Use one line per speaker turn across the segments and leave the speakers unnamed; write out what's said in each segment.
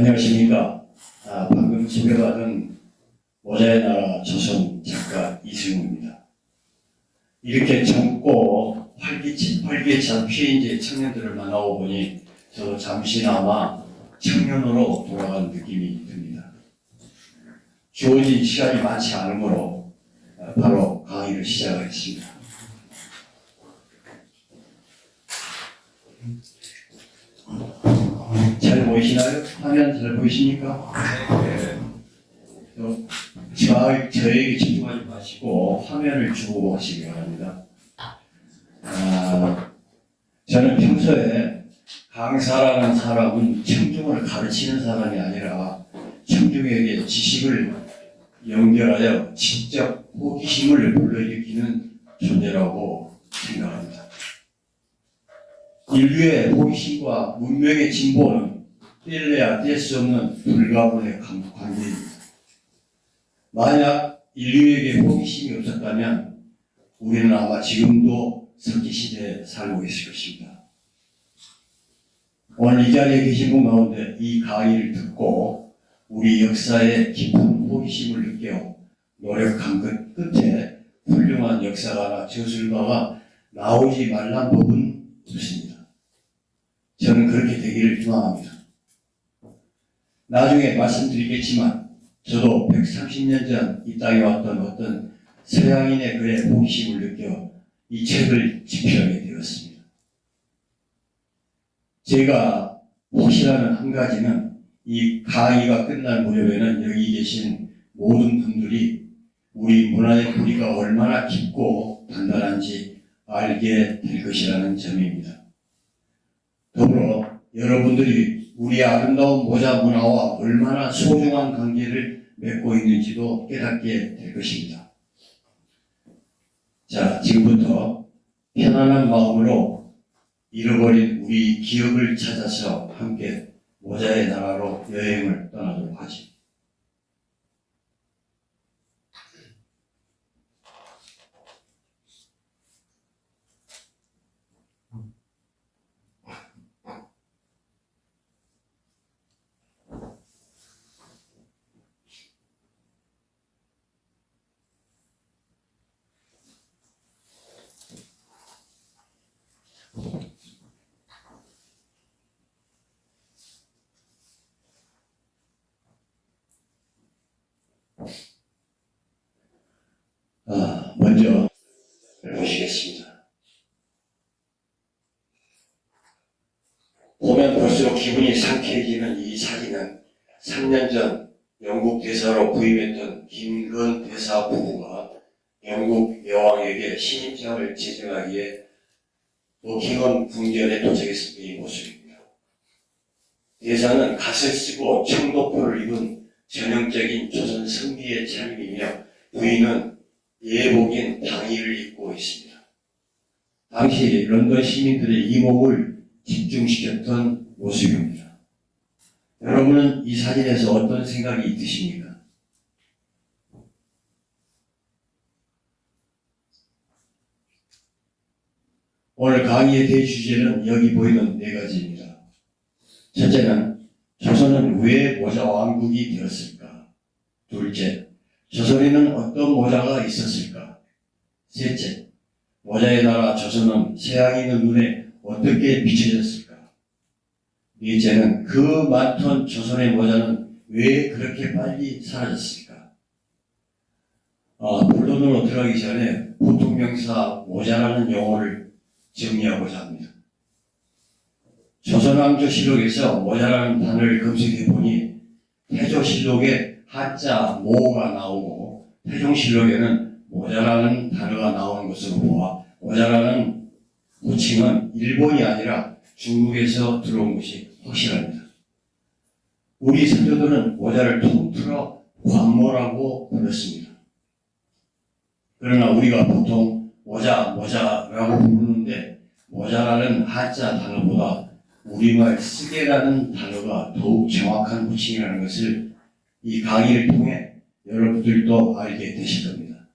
안녕하십니까. 방금 소개받은 모자의 나라 조선 작가 이승우입니다. 이렇게 젊고 활기찬 피해인재 청년들을 만나고 보니 저도 잠시나마 청년으로 돌아간 느낌이 듭니다. 주어진 시간이 많지 않으므로 바로 강의를 시작하겠습니다. 잘 보이시나요? 화면 잘 보이십니까? 네. 저에게 집중하지 마시고 화면을 주고 하시기 바랍니다. 저는 평소에 강사라는 사람은 청중을 가르치는 사람이 아니라 청중에게 지식을 연결하여 직접 호기심을 불러일으키는 존재라고 생각합니다. 인류의 호기심과 문명의 진보는 뗄래야 뗄 수 없는 불가분의 관계입니다. 만약 인류에게 호기심이 없었다면 우리는 아마 지금도 석기 시대에 살고 있을 것입니다. 오늘 이 자리에 계신 분 가운데 이 강의를 듣고 우리 역사에 깊은 호기심을 느껴 노력한 것 끝에 훌륭한 역사가나 저술가가 나오지 말란 법은 없습니다. 저는 그렇게 되기를 희망합니다. 나중에 말씀드리겠지만 저도 130년 전 이 땅에 왔던 어떤 서양인의 글에 호기심을 느껴 이 책을 집필하게 되었습니다. 제가 확실한 한 가지는 이 강의가 끝날 무렵에는 여기 계신 모든 분들이 우리 문화의 뿌리가 얼마나 깊고 단단한지 알게 될 것이라는 점입니다. 더불어 여러분들이 우리 아름다운 모자 문화와 얼마나 소중한 관계를 맺고 있는지도 깨닫게 될 것입니다. 자, 지금부터 편안한 마음으로 잃어버린 우리 기억을 찾아서 함께 모자의 나라로 여행을 떠나도록 하지. 먼저 보시겠습니다. 보면 볼수록 기분이 상쾌해지는 이 사진은 3년 전 영국 대사로 부임했던 김건 대사 부부가 영국 여왕에게 신임장을 제정하기에 버킹엄 궁전에 도착했을 때의 모습입니다. 대사는 갓을 쓰고 청도포를 입은 전형적인 조선 성비의 차림이며 부인은 예복인 당의를 입고 있습니다. 당시 런던 시민들의 이목을 집중시켰던 모습입니다. 여러분은 이 사진에서 어떤 생각이 드십니까? 오늘 강의의 대주제는 여기 보이는 네 가지입니다. 첫째는 조선은 왜 모자 왕국이 되었을까? 둘째, 조선에는 어떤 모자가 있었을까? 셋째, 모자의 나라 조선은 서양인의 눈에 어떻게 비춰졌을까? 넷째는 그 많던 조선의 모자는 왜 그렇게 빨리 사라졌을까? 본론으로 들어가기 전에 보통명사 모자라는 용어를 정리하고자 합니다. 조선왕조실록에서 모자라는 단어를 검색해보니 태조실록에 한자 모가 나오고 태종실록에는 모자라는 단어가 나오는 것으로 보아 모자라는 호칭은 일본이 아니라 중국에서 들어온 것이 확실합니다. 우리 선조들은 모자를 통틀어 관모라고 불렀습니다. 그러나 우리가 보통 모자라고 부르는데 모자라는 한자 단어보다 우리말 쓰게라는 단어가 더욱 정확한 호칭이라는 것을 이 강의를 통해 여러분들도 알게 되실 겁니다.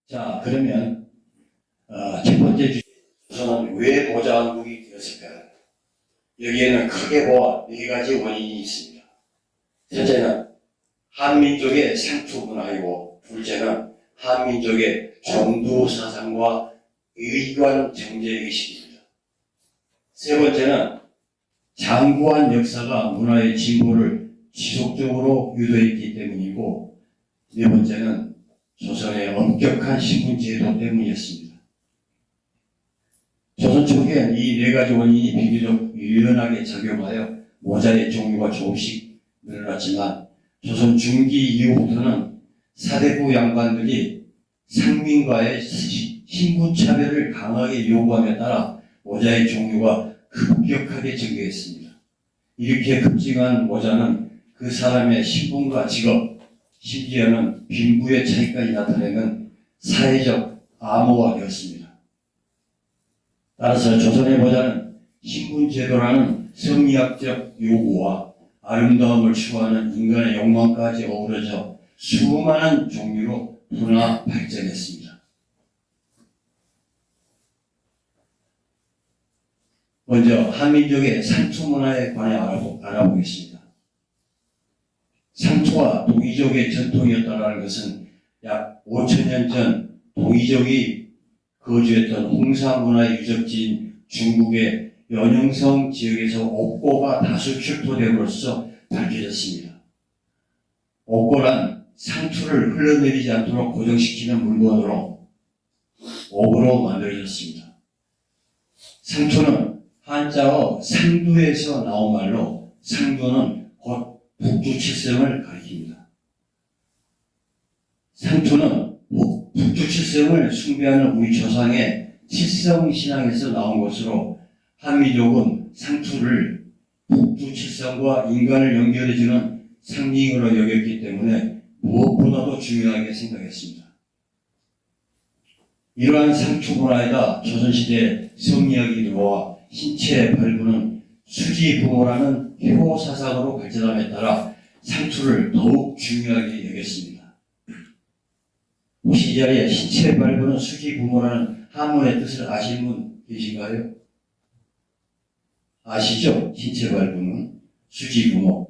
자, 그러면 조선은 왜 모자왕국이 되었을까? 여기에는 크게 보아 네 가지 원인이 있습니다. 첫째는 한민족의 상투 문화이고, 둘째는 한민족의 종두 사상과 의관 정제 의식입니다. 세 번째는 장구한 역사가 문화의 진보를 지속적으로 유도했기 때문이고, 네 번째는 조선의 엄격한 신분제도 때문이었습니다. 조선 초기엔 이 네 가지 원인이 비교적 유연하게 작용하여 모자의 종류가 조금씩 늘어났지만, 조선 중기 이후부터는 사대부 양반들이 상민과의 신분차별을 강하게 요구함에 따라 모자의 종류가 급격하게 증가했습니다. 이렇게 급증한 모자는 그 사람의 신분과 직업, 심지어는 빈부의 차이까지 나타내는 사회적 암호가 되었습니다. 따라서 조선의 모자는 신분제도라는 성리학적 요구와 아름다움을 추구하는 인간의 욕망까지 어우러져 수많은 종류로 분화 발전했습니다. 먼저 한민족의 상투 문화에 관해 알아보겠습니다. 상투가 동이족의 전통이었다는 것은 약 5,000년 전 동이족이 거주했던 홍사 문화의 유적지인 중국의 연영성 지역에서 옥고가 다수 출토됨으로써 밝혀졌습니다. 옥고란 상투를 흘러내리지 않도록 고정시키는 물건으로 옥으로 만들어졌습니다. 상투는 한자어 상두에서 나온 말로, 상두는 곧 북두칠성을 가리킵니다. 상투는 북두칠성을 숭배하는 우리 조상의 칠성신앙에서 나온 것으로, 한민족은 상투를 북두칠성과 인간을 연결해주는 상징으로 여겼기 때문에 무엇보다도 중요하게 생각했습니다. 이러한 상투 문화에다 조선시대 성리학이 들어와 신체 발부는 수지 부모라는 효 사상으로 발전함에 따라 상투를 더욱 중요하게 여겼습니다. 혹시 이 자리에 신체 발부는 수지 부모라는 한문의 뜻을 아시는 분 계신가요? 아시죠? 신체 발부는 수지 부모.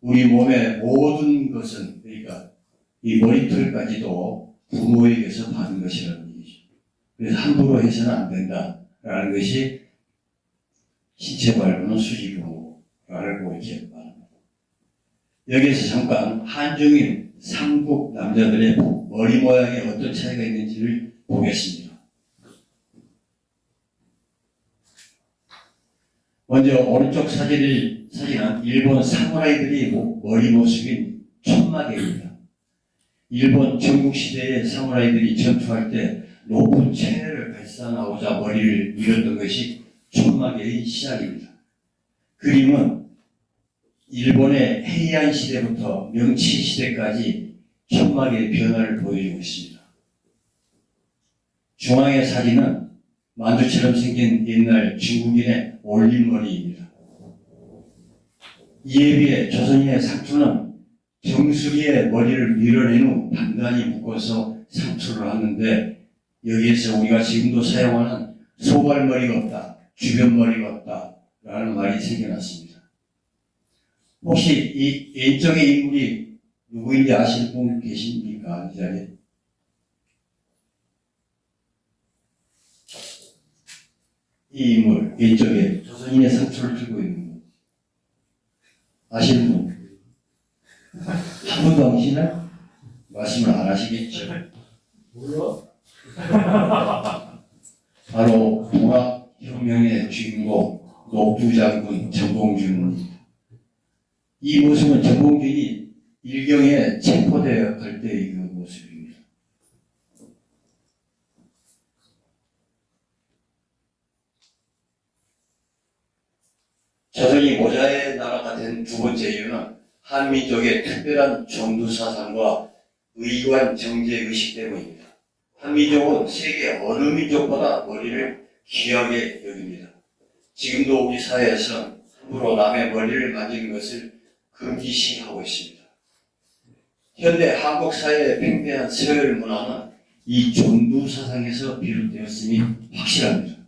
우리 몸의 모든 것은, 그러니까 이 머리털까지도 부모에게서 받은 것이라는 얘기죠. 그래서 함부로 해서는 안 된다라는 것이 신체 발부는 수지 부모라고 이렇게 말합니다. 여기에서 잠깐 한중인 상북 남자들의 머리 모양에 어떤 차이가 있는지를 보겠습니다. 먼저 오른쪽 사진은 일본 사무라이들이 머리 모습인 천마개입니다. 일본 전국시대의 사무라이들이 전투할 때 높은 체를 발산하고자 머리를 밀었던 것이 천마개의 시작입니다. 그림은 일본의 헤이안 시대부터 명치 시대까지 천마개의 변화를 보여주고 있습니다. 중앙의 사진은 만두처럼 생긴 옛날 중국인의 올림머리입니다. 이에 비해 조선인의 상투는 정수리에 머리를 밀어낸 후 단단히 묶어서 상투를 하는데, 여기에서 우리가 지금도 사용하는 소발머리가 없다, 주변머리가 없다 라는 말이 생겨났습니다. 혹시 이 왼쪽의 인물이 누구인지 아시는 분 계십니까? 이 자리에? 이 인물, 왼쪽에 조선인의 상투를 들고 있는 분 아시는 분? 한 분도 안 계시나요? 말씀을 안 하시겠죠?
몰라?
바로 동학혁명의 주인공 녹두장군 정봉준입니다. 이 모습은 정봉준이 일경에 체포되어 갈 때의 그 모습입니다. 조선이 모자의 나라가 된 두 번째 이유는 한민족의 특별한 종두사상과 의관 정제 의식 때문입니다. 한민족은 세계 어느 민족보다 머리를 귀하게 여깁니다. 지금도 우리 사회에서는 함부로 남의 머리를 만지는 것을 금기시하고 있습니다. 현대 한국 사회의 팽배한 서열 문화는 이 존두 사상에서 비롯되었음이 확실합니다.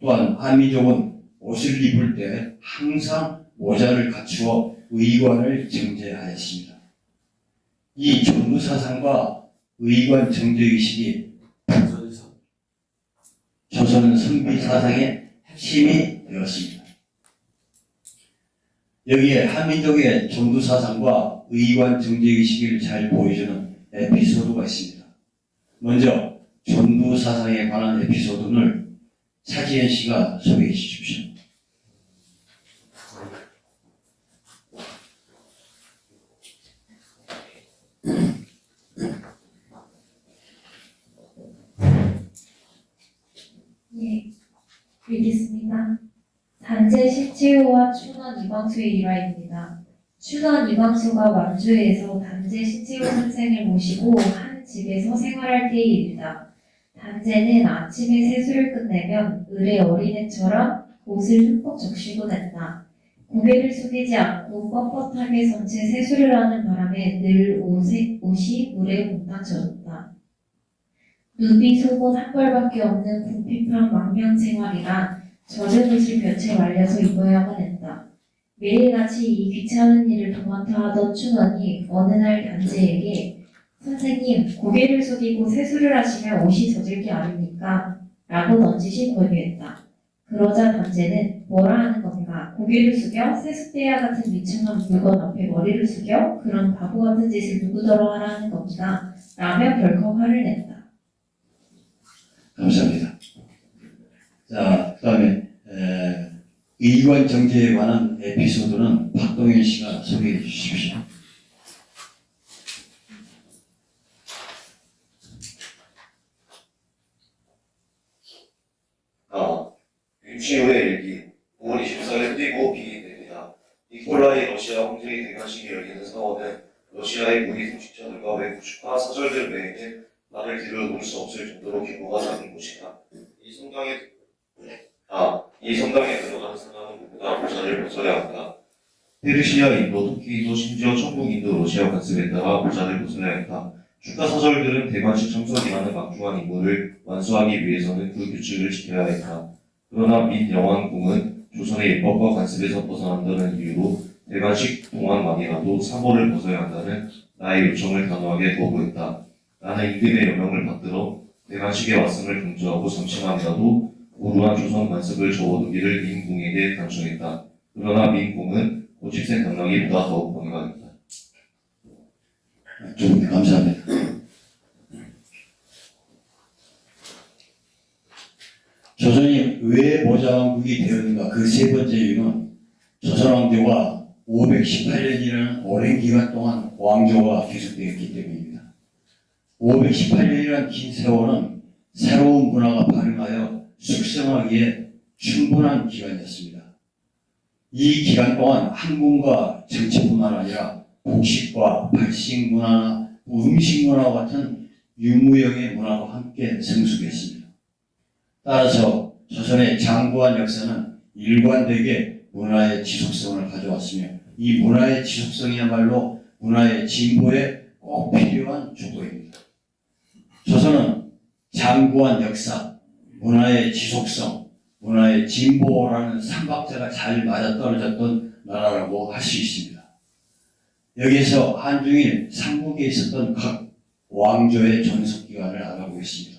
또한 한민족은 옷을 입을 때 항상 모자를 갖추어 의관을 정제하였습니다. 이 존두 사상과 의관 정제의식이 조선 선비 사상의 핵심이 되었습니다. 여기에 한민족의 존두 사상과 의관 정제의식을 잘 보여주는 에피소드가 있습니다. 먼저 존두 사상에 관한 에피소드를 차지현 씨가 소개해 주십시오.
예, 읽겠습니다. 단제 신치우와 춘원 이광수의 일화입니다. 춘원 이광수가 완주에서 단제 신치우 선생을 모시고 한 집에서 생활할 때의 일이다. 단제는 아침에 세수를 끝내면 을의 어린애처럼 옷을 흠뻑 적시고 냈다. 고개를 숙이지 않고 뻣뻣하게 선 채 세수를 하는 바람에 늘 옷이 물에 몽땅 젖었다. 누비 속옷 한 벌밖에 없는 궁핍한 망명 생활이라 젖은 옷을 볕에 말려서 입어야만 했다. 매일같이 이 귀찮은 일을 도맡아 하던 춘원이 어느 날 단제에게 선생님, 고개를 숙이고 세수를 하시면 옷이 젖을 게 아닙니까? 라고 넌지시 권유했다. 그러자 단제는 뭐라 하는 겁니까? 고개를 숙여 세숫대야 같은 위층한 물건 앞에 머리를 숙여 그런 바보 같은 짓을 누구더러 하라 하는 겁니다. 라며 벌컥 화를 냈다.
감사합니다. 자, 그 다음에 의관 정제에 관한 에피소드는 박동현 씨가 소개해 주십시오.
윤치호의 일기 5월 24일 뛰고 비행됩니다. 니콜라이 러시아 홍제의 대관식이 열리는 사원은 러시아의 무기 소식자들과 외국 축하 사절들 외에는 말을 들여놓을 수 없을 정도로 규모가 작은 곳이다. 이 성당에 들어가는 사람은 누구나 모자를 벗어야 한다. 페르시아, 인도, 터키, 인도, 심지어 천국, 인도, 러시아 관습에 따라 모자를 벗어야 했다. 축하 사절들은 대관식 참석이라는 막중한 임무를 완수하기 위해서는 그 규칙을 지켜야 했다. 그러나 민영왕궁은 조선의 예법과 관습에서 벗어난다는 이유로 대관식 동안만이라도 사모를 벗어야 한다는 나의 요청을 단호하게 거부했다. 나는 임금의 여명을 받들어 대관식에 왔음을 강조하고 잠시만이라도 고루한 조선 관습을 접어두기를 민궁에게 간청했다. 그러나 민궁은 고집센 당나귀보다 더욱 권위가있다.
감사합니다. 조선이 왜 모자왕국이 되었는가? 그 세 번째 이유는 조선왕조가 518년이라는 오랜 기간 동안 왕조가 계속되었기 때문입니다. 518년이라는 긴 세월은 새로운 문화가 발흥하여 숙성하기에 충분한 기간이었습니다. 이 기간 동안 학문과 정치뿐만 아니라 복식과 발식 문화나 음식 문화와 같은 유무형의 문화와 함께 성숙했습니다. 따라서 조선의 장구한 역사는 일관되게 문화의 지속성을 가져왔으며 이 문화의 지속성이야말로 문화의 진보에 꼭 필요한 조건입니다. 조선은 장구한 역사, 문화의 지속성, 문화의 진보라는 삼박자가 잘 맞아떨어졌던 나라라고 할 수 있습니다. 여기에서 한중일 삼국에 있었던 각 왕조의 전속기간을 알아보겠습니다.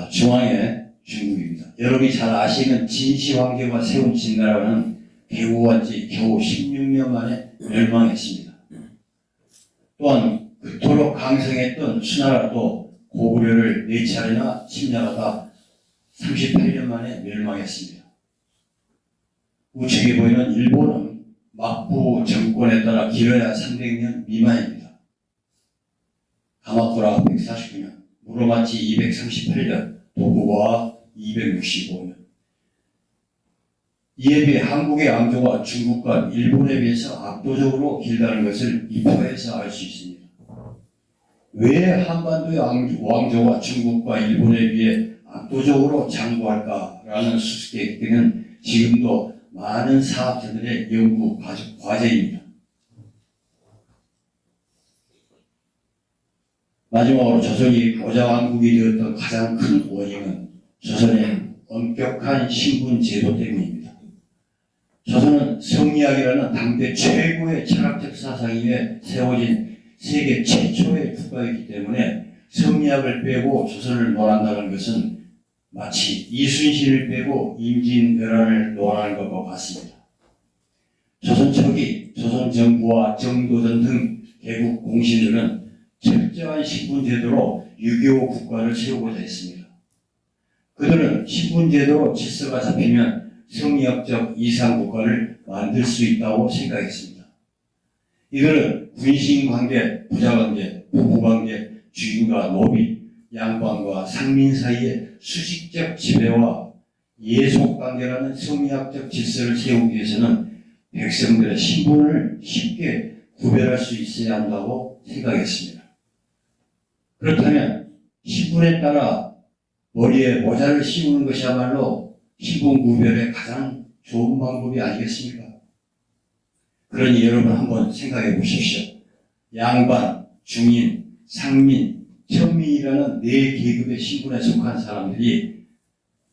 중앙에 중국입니다. 여러분이 잘 아시는 진시황제가 세운 진나라는 개국한 지 겨우 16년 만에 멸망했습니다. 또한 그토록 강성했던 수나라도 고구려를 4차례나 침략하다 38년 만에 멸망했습니다. 우측에 보이는 일본은 막부 정권에 따라 길어야 300년 미만입니다. 가마쿠라 149년, 무로마치 238년, 도쿠가와 265년. 이에 비해 한국의 왕조가 중국과 일본에 비해서 압도적으로 길다는 것을 이 표에서 알 수 있습니다. 왜 한반도의 왕조가 중국과 일본에 비해 압도적으로 장구할까라는 수수께끼는 지금도 많은 사학자들의 연구 과제입니다. 마지막으로 조선이 모자왕국이 되었던 가장 큰 원인은 조선의 엄격한 신분 제도 때문입니다. 조선은 성리학이라는 당대 최고의 철학적 사상 위에 세워진 세계 최초의 국가이기 때문에 성리학을 빼고 조선을 논한다는 것은 마치 이순신을 빼고 임진왜란을 논하는 것과 같습니다. 조선 초기 조선 정부와 정도전 등 개국 공신들은 철저한 신분제도로 유교 국가를 세우고자 했습니다. 그들은 신분제도로 질서가 잡히면 성리학적 이상국가를 만들 수 있다고 생각했습니다. 이들은 군신관계, 부자관계, 부부관계, 주인과 노비, 양반과 상민 사이의 수직적 지배와 예속관계라는 성리학적 질서를 세우기 위해서는 백성들의 신분을 쉽게 구별할 수 있어야 한다고 생각했습니다. 그렇다면 신분에 따라 머리에 모자를 씌우는 것이야말로 신분 구별의 가장 좋은 방법이 아니겠습니까? 그러니 여러분 한번 생각해 보십시오. 양반, 중인, 상민, 천민이라는 네 계급의 신분에 속한 사람들이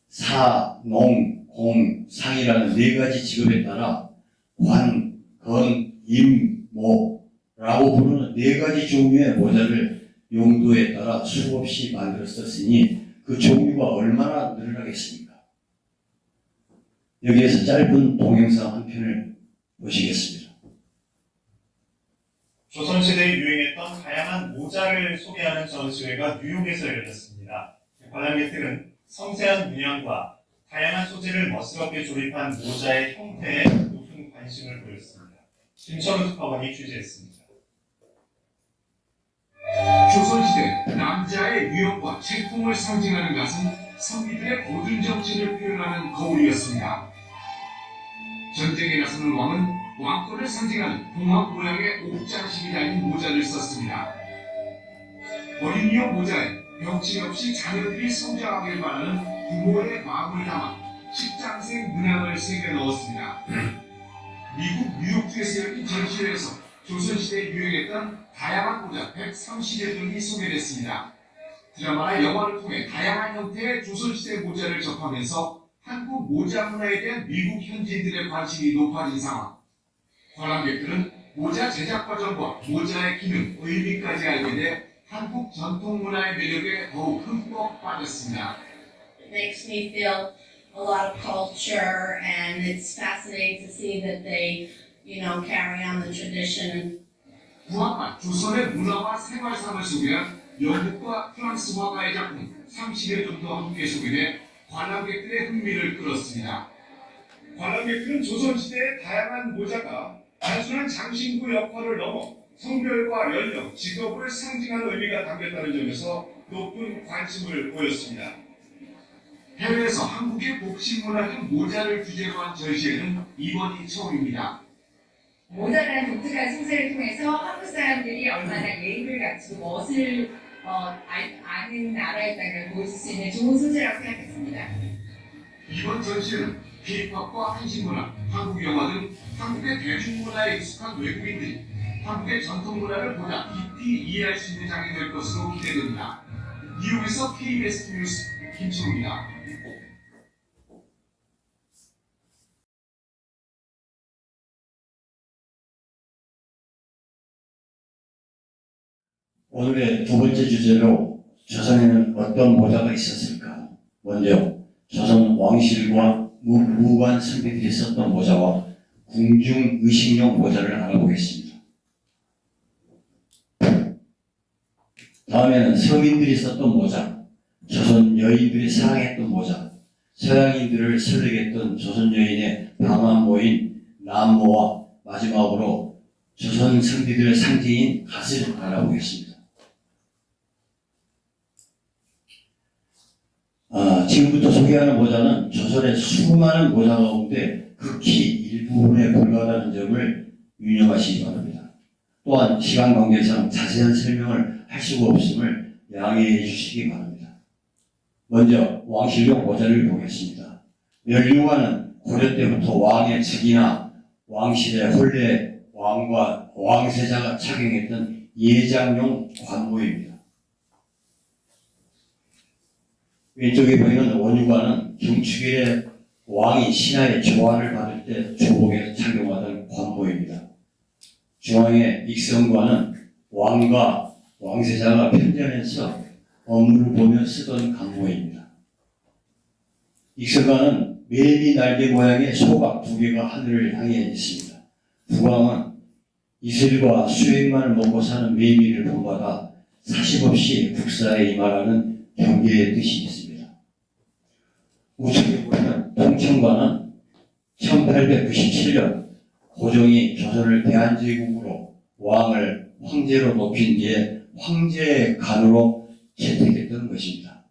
사, 농, 공, 상이라는 네 가지 직업에 따라 관, 건, 임, 모라고 부르는 네 가지 종류의 모자를 용도에 따라 수없이 만들어 썼으니 그 종류가 얼마나 늘어나겠습니까? 여기에서 짧은 동영상 한 편을 보시겠습니다.
조선시대에 유행했던 다양한 모자를 소개하는 전시회가 뉴욕에서 열렸습니다. 관람객들은 섬세한 문양과 다양한 소재를 멋스럽게 조립한 모자의 형태에 높은 관심을 보였습니다. 김철우 특파원이 취재했습니다.
조선시대 남자의 위엄과 책풍을 상징하는 것은 선비들의 고든 정신을 표현하는 거울이었습니다. 전쟁에 나서는 왕은 왕권을 상징하는 동학 모양의 옥장식이 달린 모자를 썼습니다. 어린 위엄 모자에 병치 없이 자녀들이 성장하길 바라는 부모의 마음을 담아 십장생 문양을 새겨 넣었습니다. 미국 뉴욕주에서 열린 전시회에서 조선시대에 유행했던 다양한 모자 130여 등이 소개됐습니다. 드라마나 영화를 통해 다양한 형태의 조선시대 모자를 접하면서 한국 모자 문화에 대한 미국 현지인들의 관심이 높아진 상황. 관람객들은 모자 제작 과정과 모자의 기능, 의미까지 알게 돼 한국 전통 문화의 매력에 더욱 흠뻑 빠졌습니다.
It makes me feel a lot of culture, and it's fascinating to see that they, carry on the tradition.
부화가 조선의 문화와 생활상을 소개한 영국과 프랑스 화가의 작품 30여 점도 함께 소개돼 관람객들의 흥미를 끌었습니다.
관람객들은 조선시대의 다양한 모자가 단순한 장신구 역할을 넘어 성별과 연령, 직업을 상징하는 의미가 담겼다는 점에서 높은 관심을 보였습니다.
해외에서 한국의 복식 문화적 모자를 주제로 한 전시회는 이번이 처음입니다.
모자라는 독특한 소재를 통해서 한국 사람들이 얼마나 예의를 갖추고 멋을 아는 나라였다는 걸 보여줄 수 있는 좋은 소재라고 생각했습니다.
이번 전시회는 K-팝과 한신문화, 한국 영화 등 한국의 대중문화에 익숙한 외국인들이 한국의 전통 문화를 보다 깊이 이해할 수 있는 장이 될 것으로 기대됩니다. 뉴욕에서 KBS 뉴스 김치호입니다.
오늘의 두 번째 주제로 조선에는 어떤 모자가 있었을까? 먼저 조선 왕실과 무관 선비들이 썼던 모자와 궁중 의식용 모자를 알아보겠습니다. 다음에는 서민들이 썼던 모자, 조선 여인들이 사랑했던 모자, 서양인들을 설레게 했던 조선 여인의 방화모인 남모와 마지막으로 조선 선비들의 상징인 갓을 알아보겠습니다. 지금부터 소개하는 모자는 조선의 수많은 모자 가운데 극히 일부분에 불과하다는 점을 유념하시기 바랍니다. 또한 시간 관계상 자세한 설명을 할 수가 없음을 양해해 주시기 바랍니다. 먼저 왕실용 모자를 보겠습니다. 면류관은 고려 때부터 왕의 측이나 왕실의 혼례, 왕과 왕세자가 착용했던 예장용 관모입니다. 왼쪽에 보이는 원유관은 경축일에 왕이 신하의 조화를 받을 때 조복에서 착용하던 관모입니다. 중앙의 익성관은 왕과 왕세자가 편전해서 업무를 보며 쓰던 관모입니다. 익성관은 매미 날개 모양의 소각 2개가 하늘을 향해 있습니다. 국왕은 이슬과 수액만을 먹고 사는 매미를 본받아 사십 없이 국사에 임하라는 경계의 뜻이 있습니다. 우측에 보이는 통청관은 1897년 고종이 조선을 대한제국으로 왕을 황제로 높인 뒤에 황제의 간으로 채택했던 것입니다.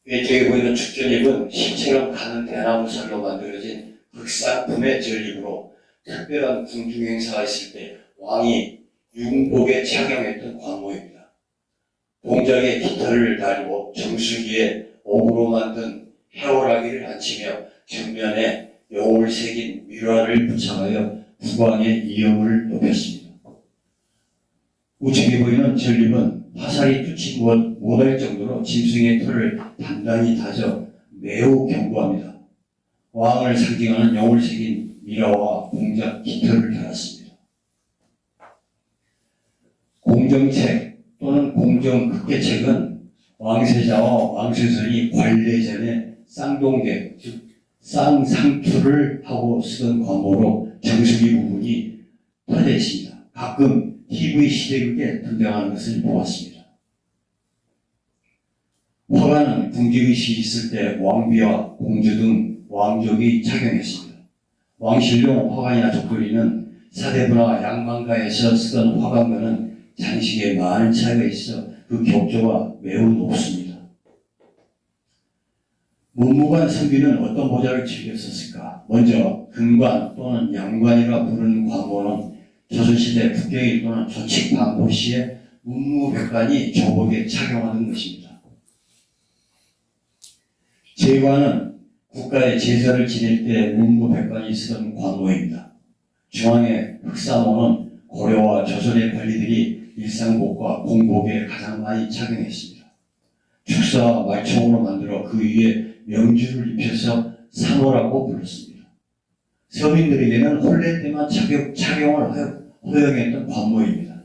왼쪽에 보이는 축전입은 실처럼 가는 대나무살로 만들어진 흑상품의 전립으로 특별한 궁중 행사가 있을 때 왕이 융복에 착용했던 관모입니다. 공장에 깃털을 달고 정수기에 옥으로 만든 해오라기를 앉히며 뒷면에 용을 새긴 밀화를 부착하여 국왕의 이염을 높였습니다. 우측에 보이는 전립은 화살이 뚫지 못할 정도로 짐승의 털을 단단히 다져 매우 견고합니다. 왕을 상징하는 용을 새긴 밀화와 공작 깃털을 달았습니다. 공정책 또는 공정극계책은 왕세자와 왕세손이 관례 전에 쌍동계, 즉 쌍상투를 하고 쓰던 관모로 정수기 부분이 터져 있습니다. 가끔 TV 시대극에 등장하는 것을 보았습니다. 화관은 궁지의식이 있을 때 왕비와 공주 등 왕족이 착용했습니다. 왕실용 화관이나 족돌이는 사대부나 양망가에서 쓰던 화관과는 장식에 많은 차이가 있어 그 격조가 매우 높습니다. 문무관 선비는 어떤 모자를 즐겨 썼을까? 먼저 금관 또는 양관이라 부르는 관모는 조선시대 국경일 또는 조칙 반포 시에 문무백관이 조복에 착용하는 것입니다. 제관은 국가의 제사를 지낼 때 문무백관이 쓰던 관모입니다. 중앙의 흑사모는 고려와 조선의 관리들이 일상복과 공복에 가장 많이 착용했습니다. 축사와 말총으로 만들어 그 위에 명주를 입혀서 사모라고 불렀습니다. 서민들에게는 혼례 때만 착용을 허용했던 관모입니다.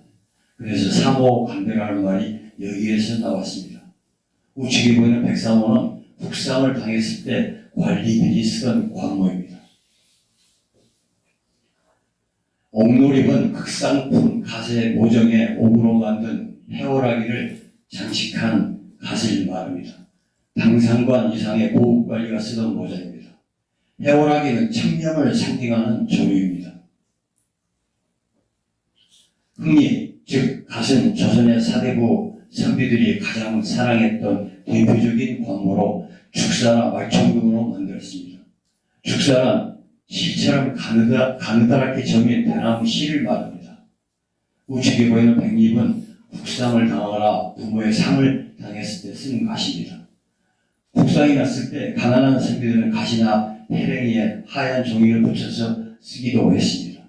그래서 사모 관대라는 말이 여기에서 나왔습니다. 우측에 보이는 백사모는 국상을 당했을 때 관리들이 쓰던 관모입니다. 옥놀입은 극상품 가세 모정에 옥으로 만든 해오라기를 장식한 갓을 말합니다. 당상관 이상의 고급관리가 쓰던 모자입니다. 해오라기는 청렴을 상징하는 조류입니다. 흥리, 즉 갓은 조선의 사대부 선비들이 가장 사랑했던 대표적인 관모로 축사나 말총등으로 만들었습니다. 축사는 실처럼 가느다랗게 점인 대나무 실을 말합니다. 우측에 보이는 백립은 국상을 당하거나 부모의 상을 당했을 때 쓰는 갓입니다. 국상이 났을 때 가난한 선비들은 갓이나 해랭이에 하얀 종이를 붙여서 쓰기도 했습니다.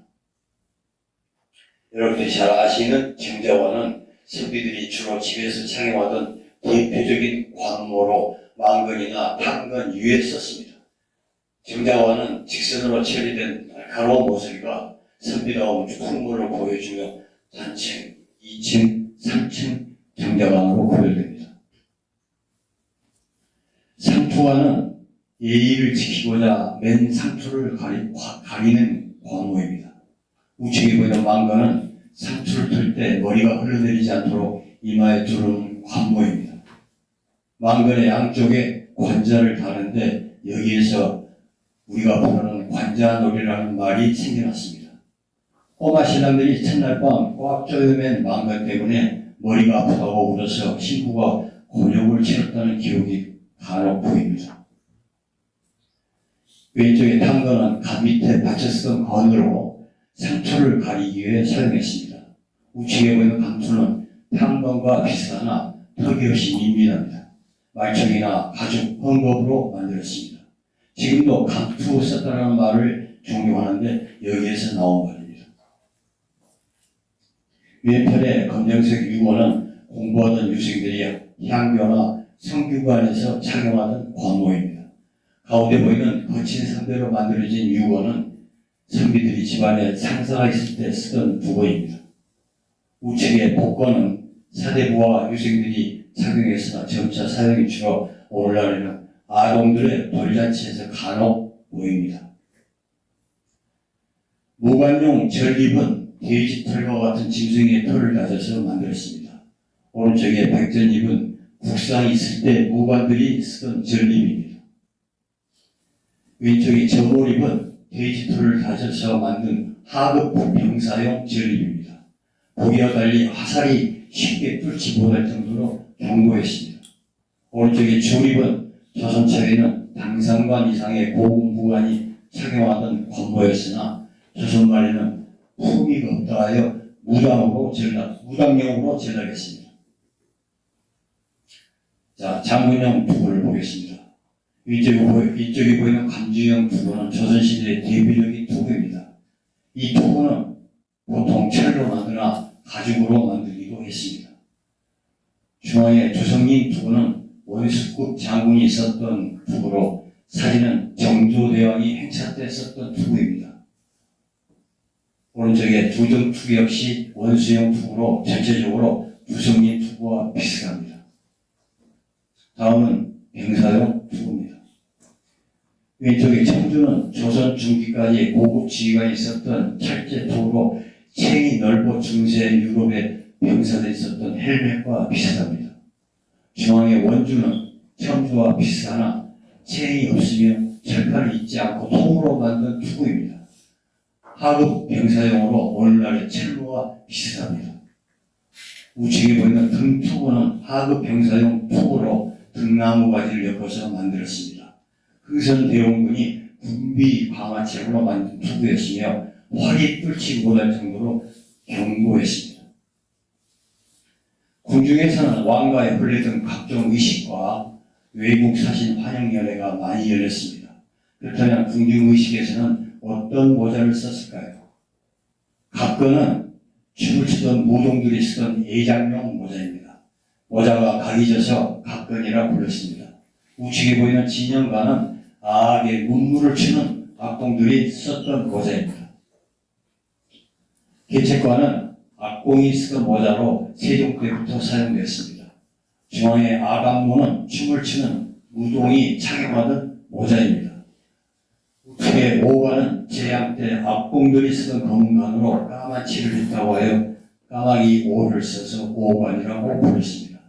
여러분들이 잘 아시는 정자화는 선비들이 주로 집에서 착용하던 대표적인 관모로 망건이나 판건 위에 썼습니다. 정자화는 직선으로 처리된 날카로운 모서리가 선비다운 풍물을 보여주며 단층, 2층, 3층 정자관으로 구별됩니다. 상투화는 예의를 지키고자 맨 상투를 가리는 관모입니다. 우측에 보이는 망건은 상투를 틀 때 머리가 흘러내리지 않도록 이마에 두르는 관모입니다. 망건의 양쪽에 관자를 다는데 여기에서 우리가 부르는 관자놀이라는 말이 생겨났습니다. 꼬마 신랑들이 첫날 밤 꽉 조여맨 망건 때문에 머리가 아프다고 울어서 신부가 곤욕을 치렀다는 기록이 간혹 보입니다. 왼쪽에 탕건은 간 밑에 받쳤던 건으로 상투를 가리기 위해 사용했습니다. 우측에 보이는 감투는 탕건과 비슷하나 턱이 없이 밋밋합니다. 말총이나 가죽, 헝겊으로 만들었습니다. 지금도 감투 썼다는 말을 종용하는데 여기에서 나온 말입니다. 왼편의 검정색 유고는 공부하던 유생들이 향교나 성균관에서 착용하던 관모입니다. 가운데 보이는 거친 상대로 만들어진 유건은 선비들이 집안에 상사가 있을 때 쓰던 부거입니다. 우측의 복건은 사대부와 유생들이 착용해서 점차 사용이 줄어 오늘날에는 아동들의 돌잔치에서 간혹 보입니다. 무관용 전립은 돼지 털과 같은 짐승의 털을 다져서 만들었습니다. 오른쪽에 백전립은 국상이 있을 때 무관들이 쓰던 전립입니다. 왼쪽에 저고립은 돼지 털을 다져서 만든 하급 병사용 전립입니다. 보기와 달리 화살이 쉽게 뚫지 못할 정도로 견고했습니다. 오른쪽에 조립은 조선철에는 당상관 이상의 고급 무관이 착용하던 관모였으나 조선 말에는 품위가 없다 하여 무당용으로 전락했습니다. 자, 장군용 투구를 보겠습니다. 이쪽에 보이는 간주형 투구는 조선시대의 대표적인 투구입니다. 이 투구는 보통 철로 만드나 가죽으로 만들기도 했습니다. 중앙에 조성인 투구는 원수급 장군이 썼던 투구로 사진은 정조대왕이 행차 때 썼던 투구입니다. 오른쪽에 두정 투구 역시 원수형 투구로 전체적으로 조성인 투구와 비슷합니다. 다음은 병사용 투구입니다. 왼쪽에 청주는 조선 중기까지 고급 지휘관이 썼던 철제 투구로 챙이 넓어 중세 유럽의 병사들이 썼던 헬멧과 비슷합니다. 중앙의 원주는 청주와 비슷하나 챙이 없으며 철판을 잇지 않고 통으로 만든 투구입니다. 하급 병사용으로 오늘날의 첼로와 비슷합니다. 우측에 보이는 등투구는 하급 병사용 투구로 등나무 가지를 엮어서 만들었습니다. 흥선 대원군이 군비 방아책으로 만든 투구였으며 활이 뚫지 못할 정도로 견고했습니다. 궁중에서는 왕가의 혼례 등 각종 의식과 외국 사신 환영연회가 많이 열렸습니다. 그렇다면 궁중의식에서는 어떤 모자를 썼을까요? 각건은 춤을 추던 무종들이 쓰던 예장용 모자입니다. 모자가 각이 져서 각건이라 불렀습니다. 우측에 보이는 진영가는 악의 문물을 추는 악공들이 썼던 모자입니다. 개책관은 악공이 쓰던 모자로 세종 때부터 사용되었습니다. 중앙의 아감모는 춤을 추는 무동이 착용하던 모자입니다. 우측의 오관은 재앙 때 악공들이 쓰던 검은관으로 까마치를 했다고 하여 까마귀 오를 써서 오관이라고 부르습니다.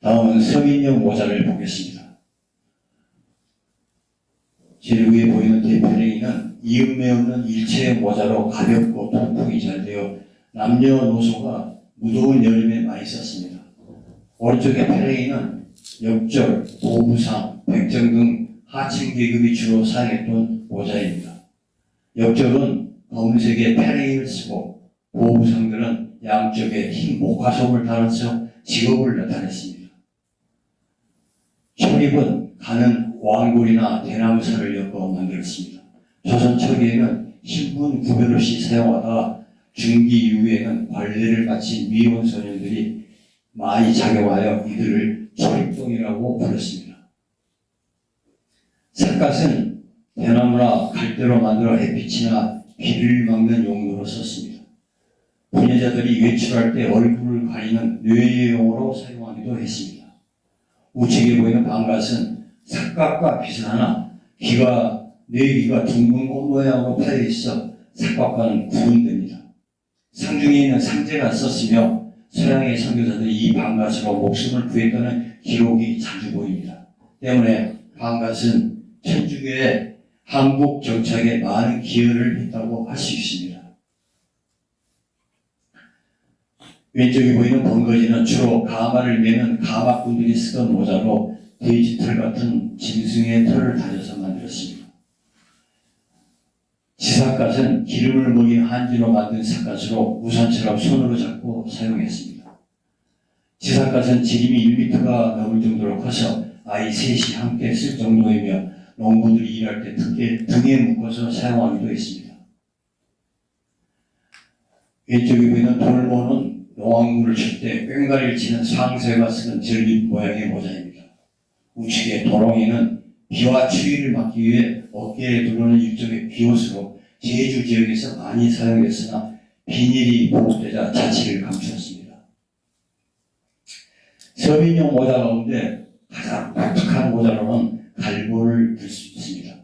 다음은 서민용 모자를 보겠습니다. 제일 위에 보이는 대표랭이는 이음매 없는 일체형 모자로 가볍고 통풍이 잘 되어 남녀노소가 무더운 여름에 많이 썼습니다. 오른쪽의 페랭이는 역절, 도부상, 백정 등 하층 계급이 주로 사용했던 모자입니다. 역절은 검은색의 페랭이를 쓰고 도부상들은 양쪽에 흰 목화솜을 달아서 직업을 나타냈습니다. 초립은 가는 왕골이나 대나무살을 엮어 만들었습니다. 조선 초기에는 신분 구별 없이 사용하다가 중기 이후에는 관례를 마친 미혼 소년들이 많이 작용하여 이들을 초립동이라고 불렀습니다. 삿갓은 대나무나 갈대로 만들어 햇빛이나 비를 막는 용도로 썼습니다. 부녀자들이 외출할 때 얼굴을 가리는 뇌용으로 사용하기도 했습니다. 우측에 보이는 방갓은 삿갓과 비슷하나 네 귀가 둥근 꽃 모양으로 파여 있어 삿갓과는 구분됩니다. 상중에 있는 상제가 썼으며 서양의 선교사들이 이 방갓으로 목숨을 구했다는 기록이 자주 보입니다. 때문에 방갓은 천주교의 한국 정착에 많은 기여를 했다고 할 수 있습니다. 왼쪽에 보이는 번거지는 주로 가마를 매는 가마꾼들이 쓰던 모자로 돼지털 같은 짐승의 털을 다져서 만들었습니다. 지삿갓은 기름을 먹인 한지로 만든 삿갓으로 우산처럼 손으로 잡고 사용했습니다. 지삿갓은 지름이 1m가 넘을 정도로 커서 아이 셋이 함께 쓸 정도이며 농부들이 일할 때 등에 묶어서 사용하기도 했습니다. 왼쪽에 보이는 돌모는 농악물을 칠 때 꽹과리를 치는 상쇠가 쓰는 절립 모양의 모자입니다. 우측의 도롱이는 비와 추위를 막기 위해 어깨에 두르는 일종의 비옷으로 제주 지역에서 많이 사용됐으나 비닐이 보급되자 자취를 감추었습니다. 서민용 모자 가운데 가장 독특한 모자로는 갈모를 들 수 있습니다.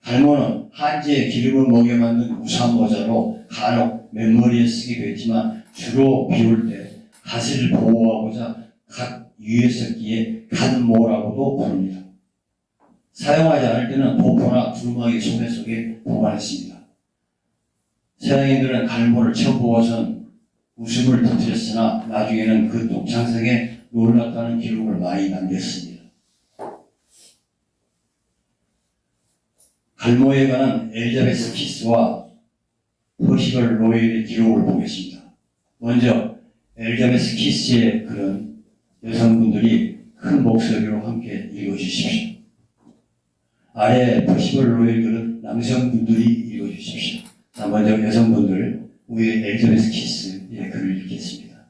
갈모는 한지에 기름을 먹여 만든 우산 모자로 간혹 맨머리에 쓰기도 했지만 주로 비 올 때 갓을 보호하고자 갓 위에 썼기에 갓모라고도 부릅니다. 사용하지 않을 때는 도포나 두루마기 소매 속에 보관했습니다. 서양인들은 갈모를 처음 보고선 웃음을 터뜨렸으나 나중에는 그 독창성에 놀랐다는 기록을 많이 남겼습니다. 갈모에 관한 엘리자베스 키스와 퍼시벌 로일의 기록을 보겠습니다. 먼저 엘리자베스 키스의 글은 여성분들이 큰 목소리로 함께 읽어주십시오. 아래 퍼시벌 로일 글은 남성분들이 읽어주십시오. 자, 먼저 여성분들, 우리 엘리자베스 키스의 글을 읽겠습니다.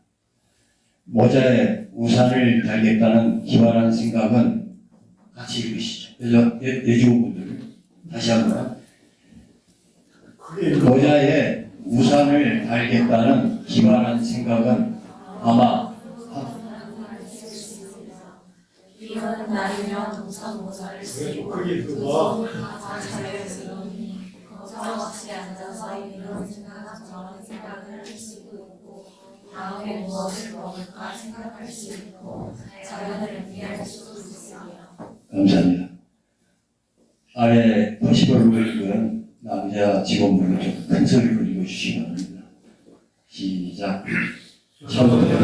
모자에 우산을 달겠다는 기발한 생각은 같이 읽으시죠. 여직원분들 다시 한번. 모자에 우산을 달겠다는 기발한 생각은 아마
비오는 날이면 우산 모자를 쓰고 다 자유스러우니 걱정없이 앉아서 이런 생각 저런 생각을 할 수도 있고 다음에 무엇을 먹을까 생각할 수 있고 자연을 이해할 수도 있습니다.
감사합니다. 아래 퍼시벌 로일은 남자 직원분들 좀 큰 소리로 읽어주시기 바랍니다. 시작. 처음부터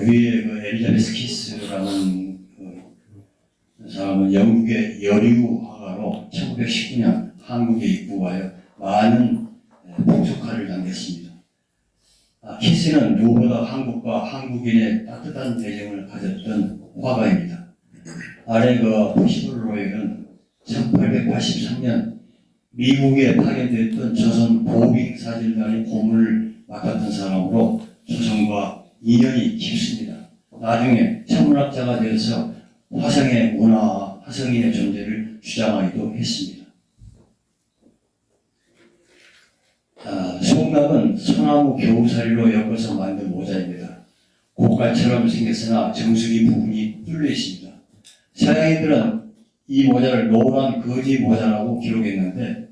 위에 그 엘리자베스 키스라는 그 사람은 영국의 여류 화가로 1919년 한국에 입국하여 많은 풍속화를 남겼습니다. 키스는 누구보다 한국과 한국인의 따뜻한 애정을 가졌던 화가입니다. 아래 그 퍼시벌 로일은 1883년 미국에 파견됐던 조선 보빙 사절단의 고문을 맡았던 사람으로 조선과 인연이 깊습니다. 나중에 천문학자가 되어서 화성의 문화와 화성인의 존재를 주장하기도 했습니다. 송납은 소나무 겨우살이로 엮어서 만든 모자입니다. 고깔처럼 생겼으나 정수리 부분이 뚫려 있습니다. 서양인들은 이 모자를 노란 거지 모자라고 기록했는데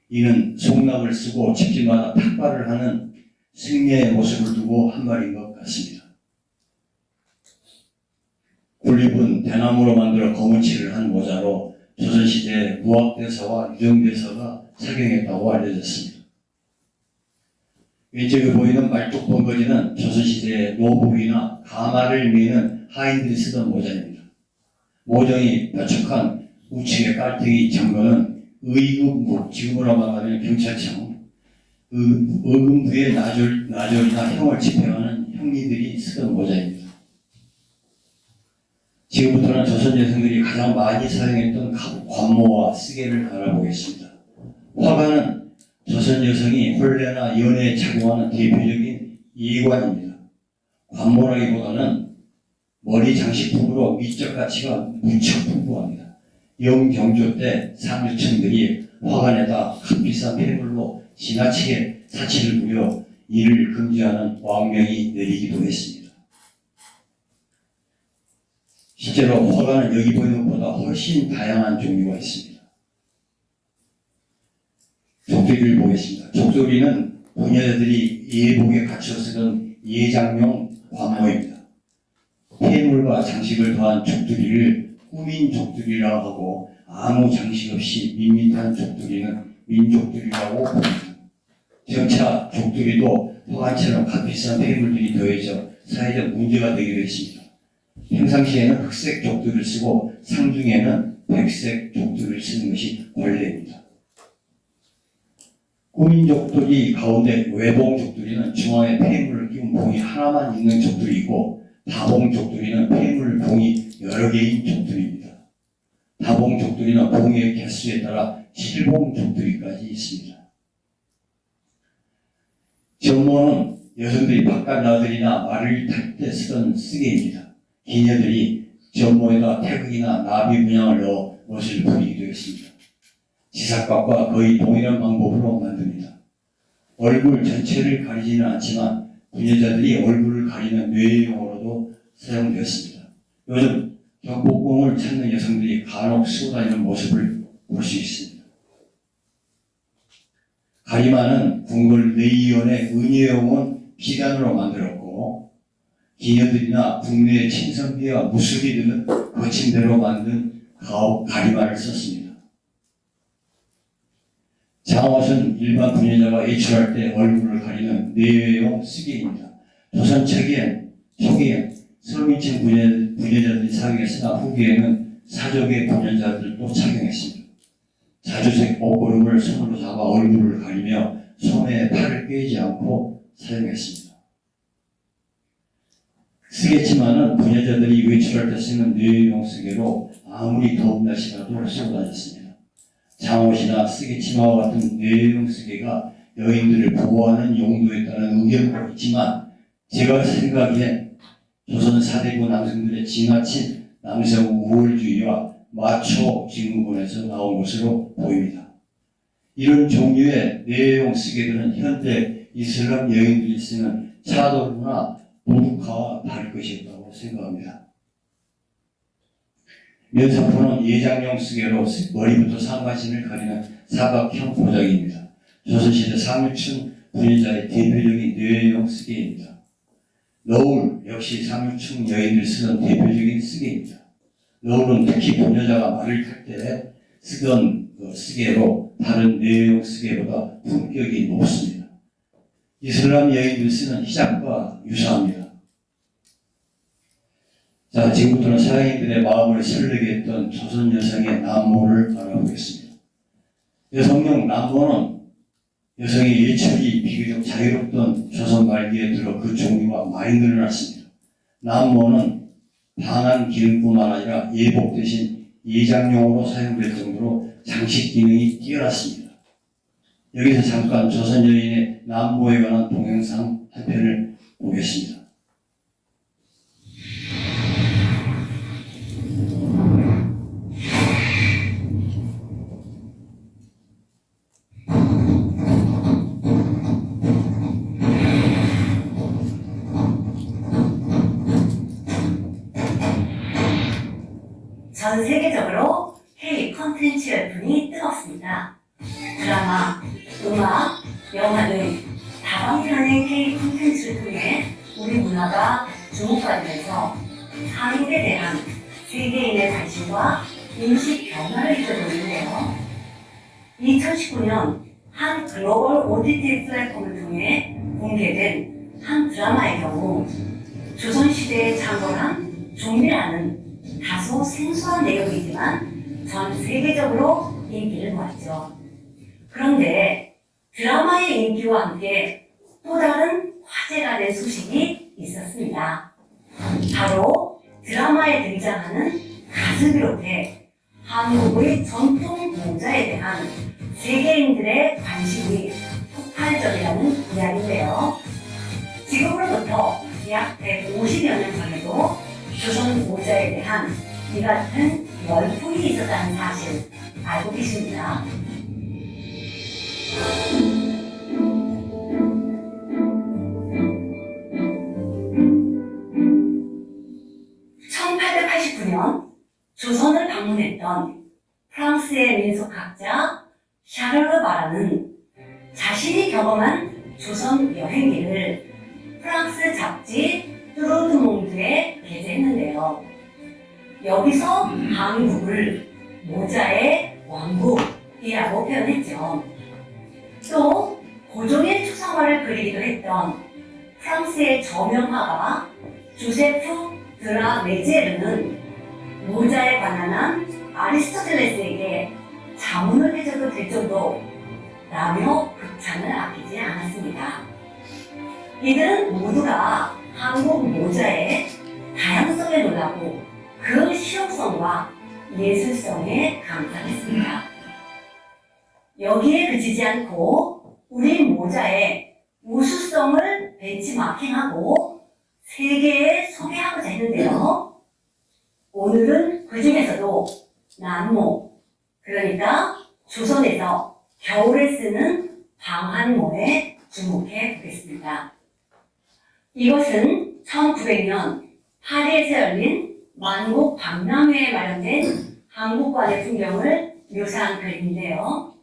이는 송납을 쓰고 집집마다 탁발을 하는 승려의 모습을 두고 한 말인 것 같습니다. 굴립은 대나무로 만들어 검은칠을 한 모자로 조선시대 무학대사와 유정대사가 착용했다고 알려졌습니다. 왼쪽에 보이는 말뚝번거지는 조선시대 노부이나 가마를 미는 하인들이 쓰던 모자입니다. 모정이 뾰족한 우측의 깔때기 정거는 의금부, 지금으로 말하면 경찰청, 의금부의 나졸이나 형을 집행하는 형리들이 쓰던 모자입니다. 지금부터는 조선 여성들이 가장 많이 사용했던 관모와 쓰개를 알아보겠습니다. 화관은 조선 여성이 혼례나 연애에 착용하는 대표적인 예관입니다. 관모라기보다는 머리 장식품으로 미적 가치가 무척 풍부합니다. 영경조 때 상류층들이 화관에다 값비싼 폐물로 지나치게 사치를 부려 이를 금지하는 왕명이 내리기도 했습니다. 실제로 화관은 여기 보이는 것보다 훨씬 다양한 종류가 있습니다. 족소리를 보겠습니다. 족소리는 부녀자들이 예복에 갖춰 쓰던 예장용 관모입니다. 폐물과 장식을 더한 족두리를 꾸민 족두리라고 하고 아무 장식 없이 밋밋한 족두리는 민족두리라고 부릅니다. 정차 족두리도 화관처럼 값비싼 폐물들이 더해져 사회적 문제가 되기도 했습니다. 평상시에는 흑색 족두를 쓰고 상중에는 백색 족두를 쓰는 것이 원래입니다. 꾸민 족두리 가운데 외봉 족두리는 중앙에 폐물을 끼운 봉이 하나만 있는 족두리이고 다봉 족두리는 폐물 봉이 여러 개인 족두리입니다. 다봉 족두리는 봉의 개수에 따라 7봉 족두리까지 있습니다. 전모는 여성들이 바깥 나들이나 말을 탈 때 쓰던 쓰개입니다. 기녀들이 전모에다 태극이나 나비 문양을 넣어 멋을 부리기도 했습니다. 지삭각과 거의 동일한 방법으로 만듭니다. 얼굴 전체를 가리지는 않지만 부녀자들이 얼굴을 가리는 뇌용으로도 사용되었습니다. 요즘 경복궁을 찾는 여성들이 간혹 쓰고 다니는 모습을 볼 수 있습니다. 가리마는 궁궐 내의원의 은혜용은 비단으로 만들었고 기녀들이나 국내 친선비와 무술비 등은 거침대로 만든 가리마를 썼습니다. 장옷은 일반 부녀자가 외출할 때 얼굴을 가리는 내외용 쓰개입니다. 조선 초기엔 서민층 부녀자들이 사용했으나 후기에는 사족의 부녀자들도 착용했습니다. 자주색 옷고름을 손으로 잡아 얼굴을 가리며 손에 팔을 꿰지 않고 사용했습니다. 쓰개치마는 부녀자들이 외출할 때 쓰는 뇌용 쓰개로 아무리 더운 날씨라도 쓰고 다녔습니다. 장옷이나 쓰개치마와 같은 뇌용 쓰개가 여인들을 보호하는 용도에 따른 의견도 있지만 제가 생각엔 조선 사대부 남성들의 지나친 남성 우월주의와 마초 증후군에서 나온 것으로 보입니다. 이런 종류의 뇌용 쓰개들은 현대 이슬람 여인들이 쓰는 차도르나 부르카와 다를 것이었다고 생각합니다. 면사포는 예장용 쓰개로 머리부터 상반신을 가리는 사각형 보자기입니다. 조선시대 상류층 부녀자의 대표적인 뇌용 쓰개입니다. 너울 역시 상류층 여인들이 쓰던 대표적인 쓰개입니다. 너울은 특히 부녀자가 말을 탈 때 쓰던 쓰개로 다른 뇌용 쓰개보다 품격이 높습니다. 이슬람 여인들이 쓰는 히잡과 유사합니다. 자, 지금부터는 서양인들의 마음을 설레게 했던 조선 여성의 남모를 알아보겠습니다. 여성용 남모는 여성의 예출이 비교적 자유롭던 조선 말기에 들어 그 종류가 많이 늘어났습니다. 남모는 방한 기능뿐만 아니라 예복 대신 예장용으로 사용될 정도로 장식 기능이 뛰어났습니다. 여기서 잠깐 조선 여인의 남모에 관한 동영상 한 편을 보겠습니다.
전 세계적으로 K 콘텐츠 열풍이 뜨겁습니다. 드라마, 음악, 영화 등 다방면의 K 콘텐츠를 통해 우리 문화가 주목받으면서 한국에 대한 세계인의 관심과 인식 변화를 이끌고 있는데요. 2019년 한 글로벌 OTT 플랫폼을 통해 공개된 한 드라마의 경우 조선시대에 창궐한 좀비라는 다소 생소한 내용이지만 전 세계적으로 인기를 모았죠. 그런데 드라마의 인기와 함께 또 다른 화제가 된 소식이 있었습니다. 바로 드라마에 등장하는 가수 비롯해 한국의 전통 모자에 대한 세계인들의 관심이 폭발적이라는 이야기인데요. 지금으로부터 약 150여 년 전에도 조선 모자에 대한 이 같은 열풍이 있었다는 사실 알고 계십니다. (1889년) 조선을 방문했던 프랑스의 민속학자 샤를르 바라는 자신이 경험한 조선 여행기를 프랑스 잡지 뚜르드몽드에 게재했는데요. 여기서 한국을 모자의 왕국이라고 표현했죠. 또 고종의 추상화를 그리기도 했던 프랑스의 저명화가 조세프 드라메제르는 모자에 관한 아리스토텔레스에게 자문을 해줘도 될 정도라며 극찬을 아끼지 않았습니다. 이들은 모두가 한국 모자의 다양성에 놀라고 그 실용성과 예술성에 감탄했습니다. 여기에 그치지 않고 우리 모자의 우수성을 벤치마킹하고 세계에 소개하고자 했는데요. 오늘은 그 중에서도 난모, 그러니까 조선에서 겨울에 쓰는 방한모에 주목해 보겠습니다. 이것은 1900년 파리에서 열린 만국 박람회에 마련된 한국관의 풍경을 묘사한 그림인데요.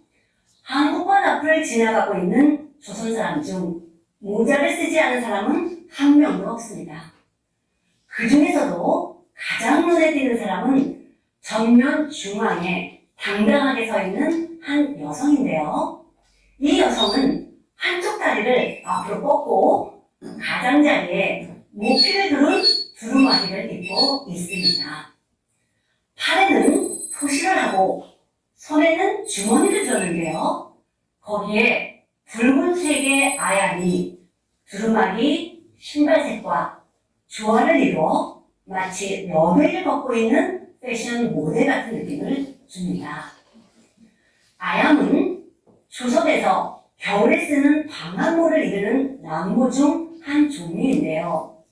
한국관 앞을 지나가고 있는 조선 사람 중 모자를 쓰지 않은 사람은 한 명도 없습니다. 그 중에서도 가장 눈에 띄는 사람은 정면 중앙에 당당하게 서 있는 한 여성인데요. 이 여성은 한쪽 다리를 앞으로 뻗고 가장자리에 모피를 두른 두루마기를 입고 있습니다. 팔에는 토시를 하고 손에는 주머니를 들었는데요. 거기에 붉은색의 아야니, 두루마기, 신발색과 조화를 이루어 마치 러베를 벗고 있는 패션 모델 같은 느낌을 줍니다. 아얌은 조선에서 겨울에 쓰는 방한모를 이르는 난모 중 한 종류인데요.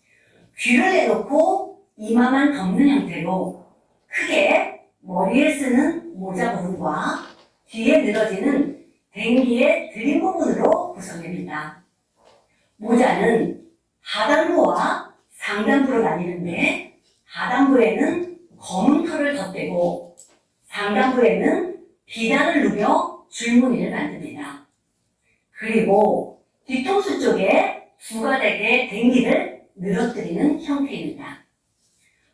귀를 내놓고 이마만 덮는 형태로 크게 머리에 쓰는 모자 부분과 뒤에 늘어지는 댕기의 드림 부분으로 구성됩니다. 모자는 하단부와 상단부로 나뉘는데 하단부에는 검은 털을 덧대고 상단부에는 비단을 누벼 줄무늬를 만듭니다. 그리고 뒤통수 쪽에 두가닥의 댕기를 늘어뜨리는 형태입니다.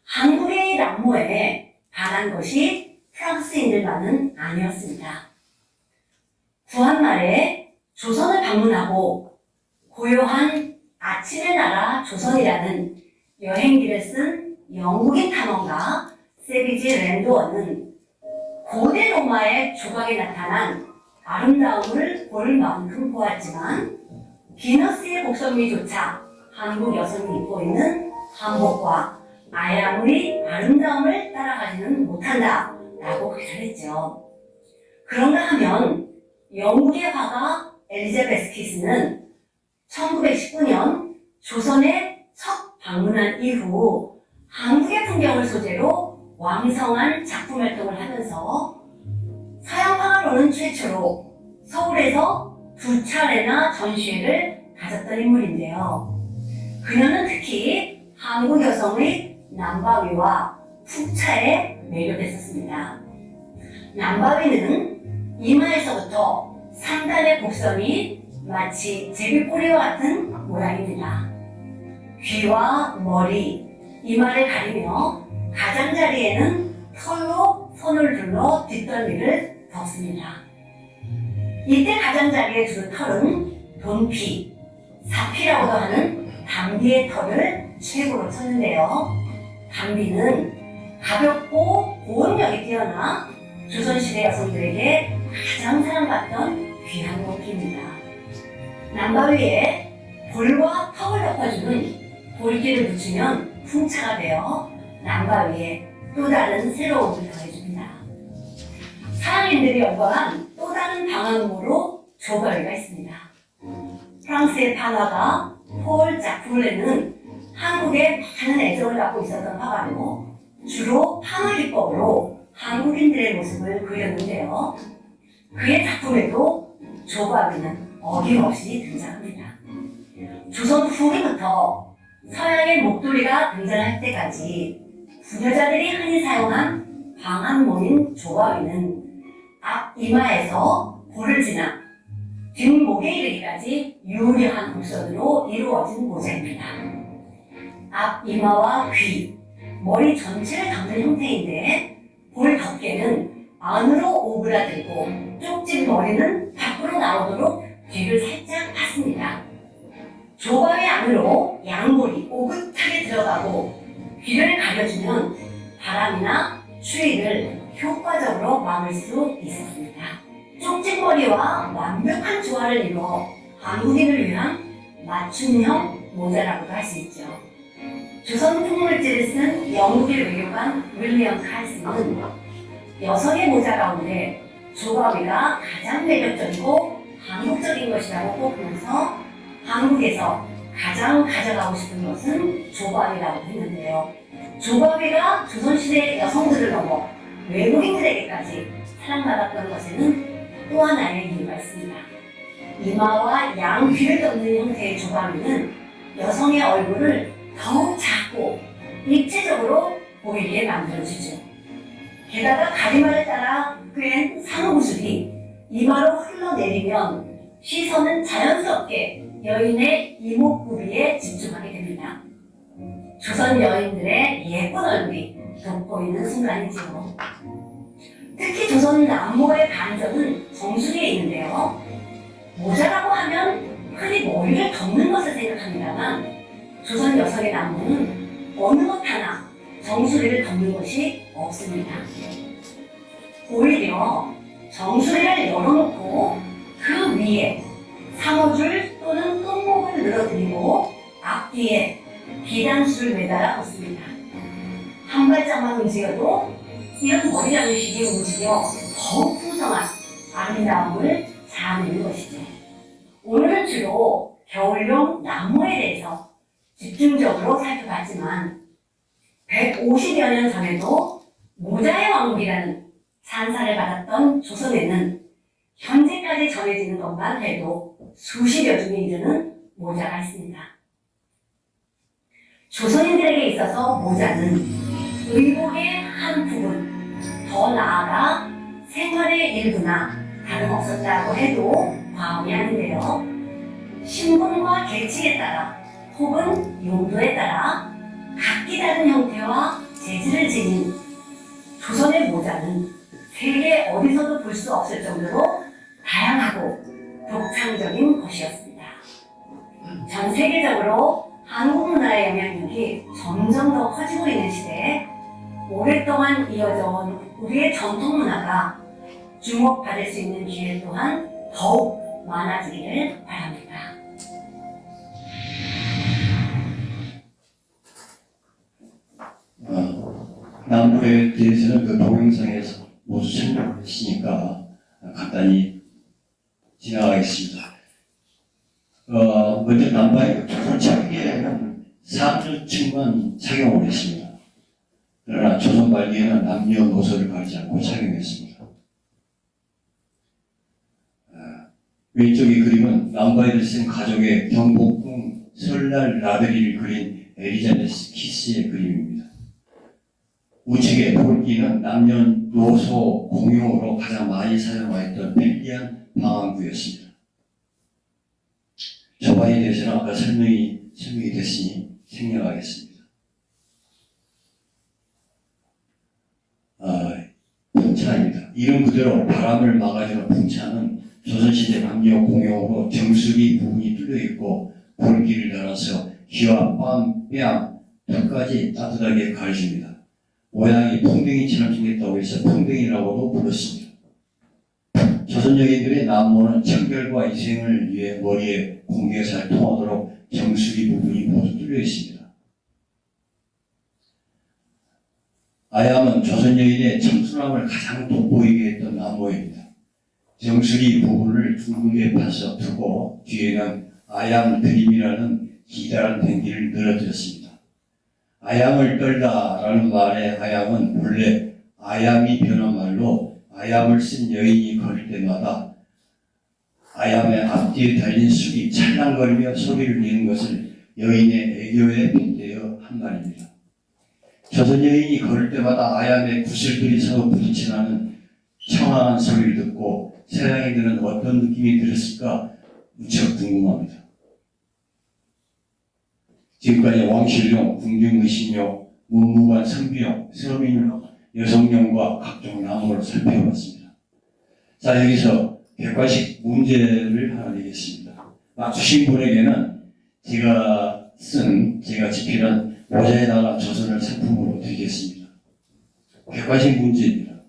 한국의 난모에 반한 것이 프랑스인들만은 아니었습니다. 구한말에 조선을 방문하고 고요한 아침의 나라 조선이라는 여행기를 쓴 영국인 탐험가 세비지 랜도어는 고대 로마의 조각에 나타난 아름다움을 볼 만큼 보았지만 비너스의 복선미조차 한국 여성이 입고 있는 한복과 아야물이 아름다움을 따라가지는 못한다 라고 표현했죠. 그런가 하면 영국의 화가 엘리자베스 키스는 1919년 조선에 첫 방문한 이후 한국의 풍경을 소재로 왕성한 작품 활동을 하면서 서양화가로는 최초로 서울에서 2차례나 전시회를 가졌던 인물인데요. 그녀는 특히 한국 여성의 남바위와 푹차에 매료됐었습니다. 남바위는 이마에서부터 상단의 곡선이 마치 제비꼬리와 같은 모양입니다. 귀와 머리, 이마를 가리며 가장자리에는 털로 손을 둘러 뒷덜미를 덮습니다. 이때 가장자리에 두른 털은 돈피, 사피라고도 하는 담비의 털을 최고로 쳤는데요. 담비는 가볍고 보온력이 뛰어나 조선시대 여성들에게 가장 사랑받던 귀한 모피입니다. 남바위에 볼과 턱을 덮어주는 볼기를 붙이면 풍차가 되어 남바위에 또 다른 새로움을 더해줍니다. 사랑인들이 연구한 또 다른 방한모로 조바위가 있습니다. 프랑스의 판화가 폴 자쿠르는 한국에 많은 애정을 갖고 있었던 화가로 주로 판화 기법으로 한국인들의 모습을 그렸는데요. 그의 작품에도 조바위는 어김없이 등장합니다. 조선 후기부터 서양의 목도리가 등장할 때까지 부녀자들이 흔히 사용한 방한모인 조바위는 앞 이마에서 볼을 지나 뒷목에 이르기까지 유려한 곡선으로 이루어진 모자입니다. 앞 이마와 귀, 머리 전체를 덮는 형태인데 볼 덮개는 안으로 오그라들고 쪽집 머리는 밖으로 나오도록 뒤를 살짝 팠습니다. 조바위 안으로 양볼이 오긋하게 들어가고 귀를 가려주면 바람이나 추위를 효과적으로 막을 수 있었습니다. 쪽집머리와 완벽한 조화를 이루어 한국인을 위한 맞춤형 모자라고도 할 수 있죠. 조선 풍물지를 쓴 영국의 외교관 윌리엄 칼슨은 여성의 모자 가운데 조가위가 가장 매력적이고 한국적인 것이라고 꼽으면서 한국에서 가장 가져가고 싶은 것은 조가위라고 했는데요. 조가위가 조선시대 여성들을 넘어 외국인들에게까지 사랑받았던 것에는 또 하나의 이유가 있습니다. 이마와 양귀를 덮는 형태의 조가위는 여성의 얼굴을 더욱 작고 입체적으로 보이게 만들어주죠. 게다가 가리마를 따라 꿰은 상구슬이 이마로 흘러내리면 시선은 자연스럽게 여인의 이목구비에 집중하게 됩니다. 조선 여인들의 예쁜 얼굴이 돋보이는 순간이지요. 특히 조선 남모의 반점은 정수리에 있는데요. 모자라고 하면 흔히 머리를 덮는 것을 생각합니다만 조선 여성의 남모는 어느 것 하나 정수리를 덮는 것이 없습니다. 오히려 정수리를 열어놓고 그 위에 상어줄 또는 똥목을 늘어뜨리고 앞뒤에 비단수를 매달아 놓습니다. 한 발짝만 움직여도 이런 머리장식이 움직여 더욱 풍성한 아름다움을 자아내는 것이죠. 오늘은 주로 겨울용 나무에 대해서 집중적으로 살펴봤지만 150여 년 전에도 모자의 왕국이라는 찬사를 받았던 조선에는 현재까지 전해지는 것만 해도 수십여 종에 이르는 모자가 있습니다. 조선인들에게 있어서 모자는 의복의 한 부분, 더 나아가 생활의 일부나 다름없었다고 해도 과언이 아닌데요. 신분과 계층에 따라 혹은 용도에 따라 각기 다른 형태와 재질을 지닌 조선의 모자는 세계 어디서도 볼 수 없을 정도로 다양하고 독창적인 것이었습니다. 전 세계적으로 한국 문화의 영향력이 점점 더 커지고 있는 시대에 오랫동안 이어져 온 우리의 전통 문화가 주목받을 수 있는 기회 또한 더욱 많아지기를 바랍니다.
남부에 대해서는 그 동영상에서 모두 설명을 했으니까 간단히 지나가겠습니다. 먼저 남바의 조선착기에는 상류층만 착용을 했습니다. 그러나 조선 말기에는 남녀노소를 가리지 않고 착용했습니다. 왼쪽의 그림은 남바이를 쓴 가족의 경복궁 설날 나들이를 그린 엘리자베스 키스의 그림입니다. 우측의 볼기는 남녀노소 공용으로 가장 많이 사용하였던 편리한 방황구였습니다. 저바에 대해서는 아까 설명이 됐으니 생략하겠습니다. 풍차입니다. 이름 그대로 바람을 막아주는 풍차는 조선시대 남녀 공용으로 정수리 부분이 뚫려있고 볼기를 달아서 귀와 뺨, 턱까지 따뜻하게 가려줍니다. 모양이 풍뎅이처럼 생겼다고 해서 풍뎅이라고도 불렀습니다. 조선 여인들의 남모는 청결과 위생을 위해 머리에 공기가 잘 통하도록 정수리 부분이 모두 뚫려 있습니다. 아얌은 조선 여인의 청순함을 가장 돋보이게 했던 남모입니다. 정수리 부분을 둥글게 파서 두고 뒤에는 아얌 드림이라는 기다란 댕기를 늘어뜨렸습니다. 아얌을 떨다라는 말의 아얌은 본래 아얌이 변한 말로 아얌을 쓴 여인이 걸을 때마다 아얌의 앞뒤에 달린 술이 찰랑거리며 소리를 내는 것을 여인의 애교에 빗대어 한 말입니다. 조선 여인이 걸을 때마다 아얌의 구슬들이 서로 부딪혀나는 청아한 소리를 듣고 서양인들은 어떤 느낌이 들었을까 무척 궁금합니다. 지금까지 왕실용, 궁중의식용, 문무관 선비용, 서민용, 여성용과 각종 나무를 살펴봤습니다. 자, 여기서 객관식 문제를 하나 내겠습니다. 맞추신 분에게는 제가 집필한 모자에다가 조선을 상품으로 드리겠습니다. 객관식 문제입니다.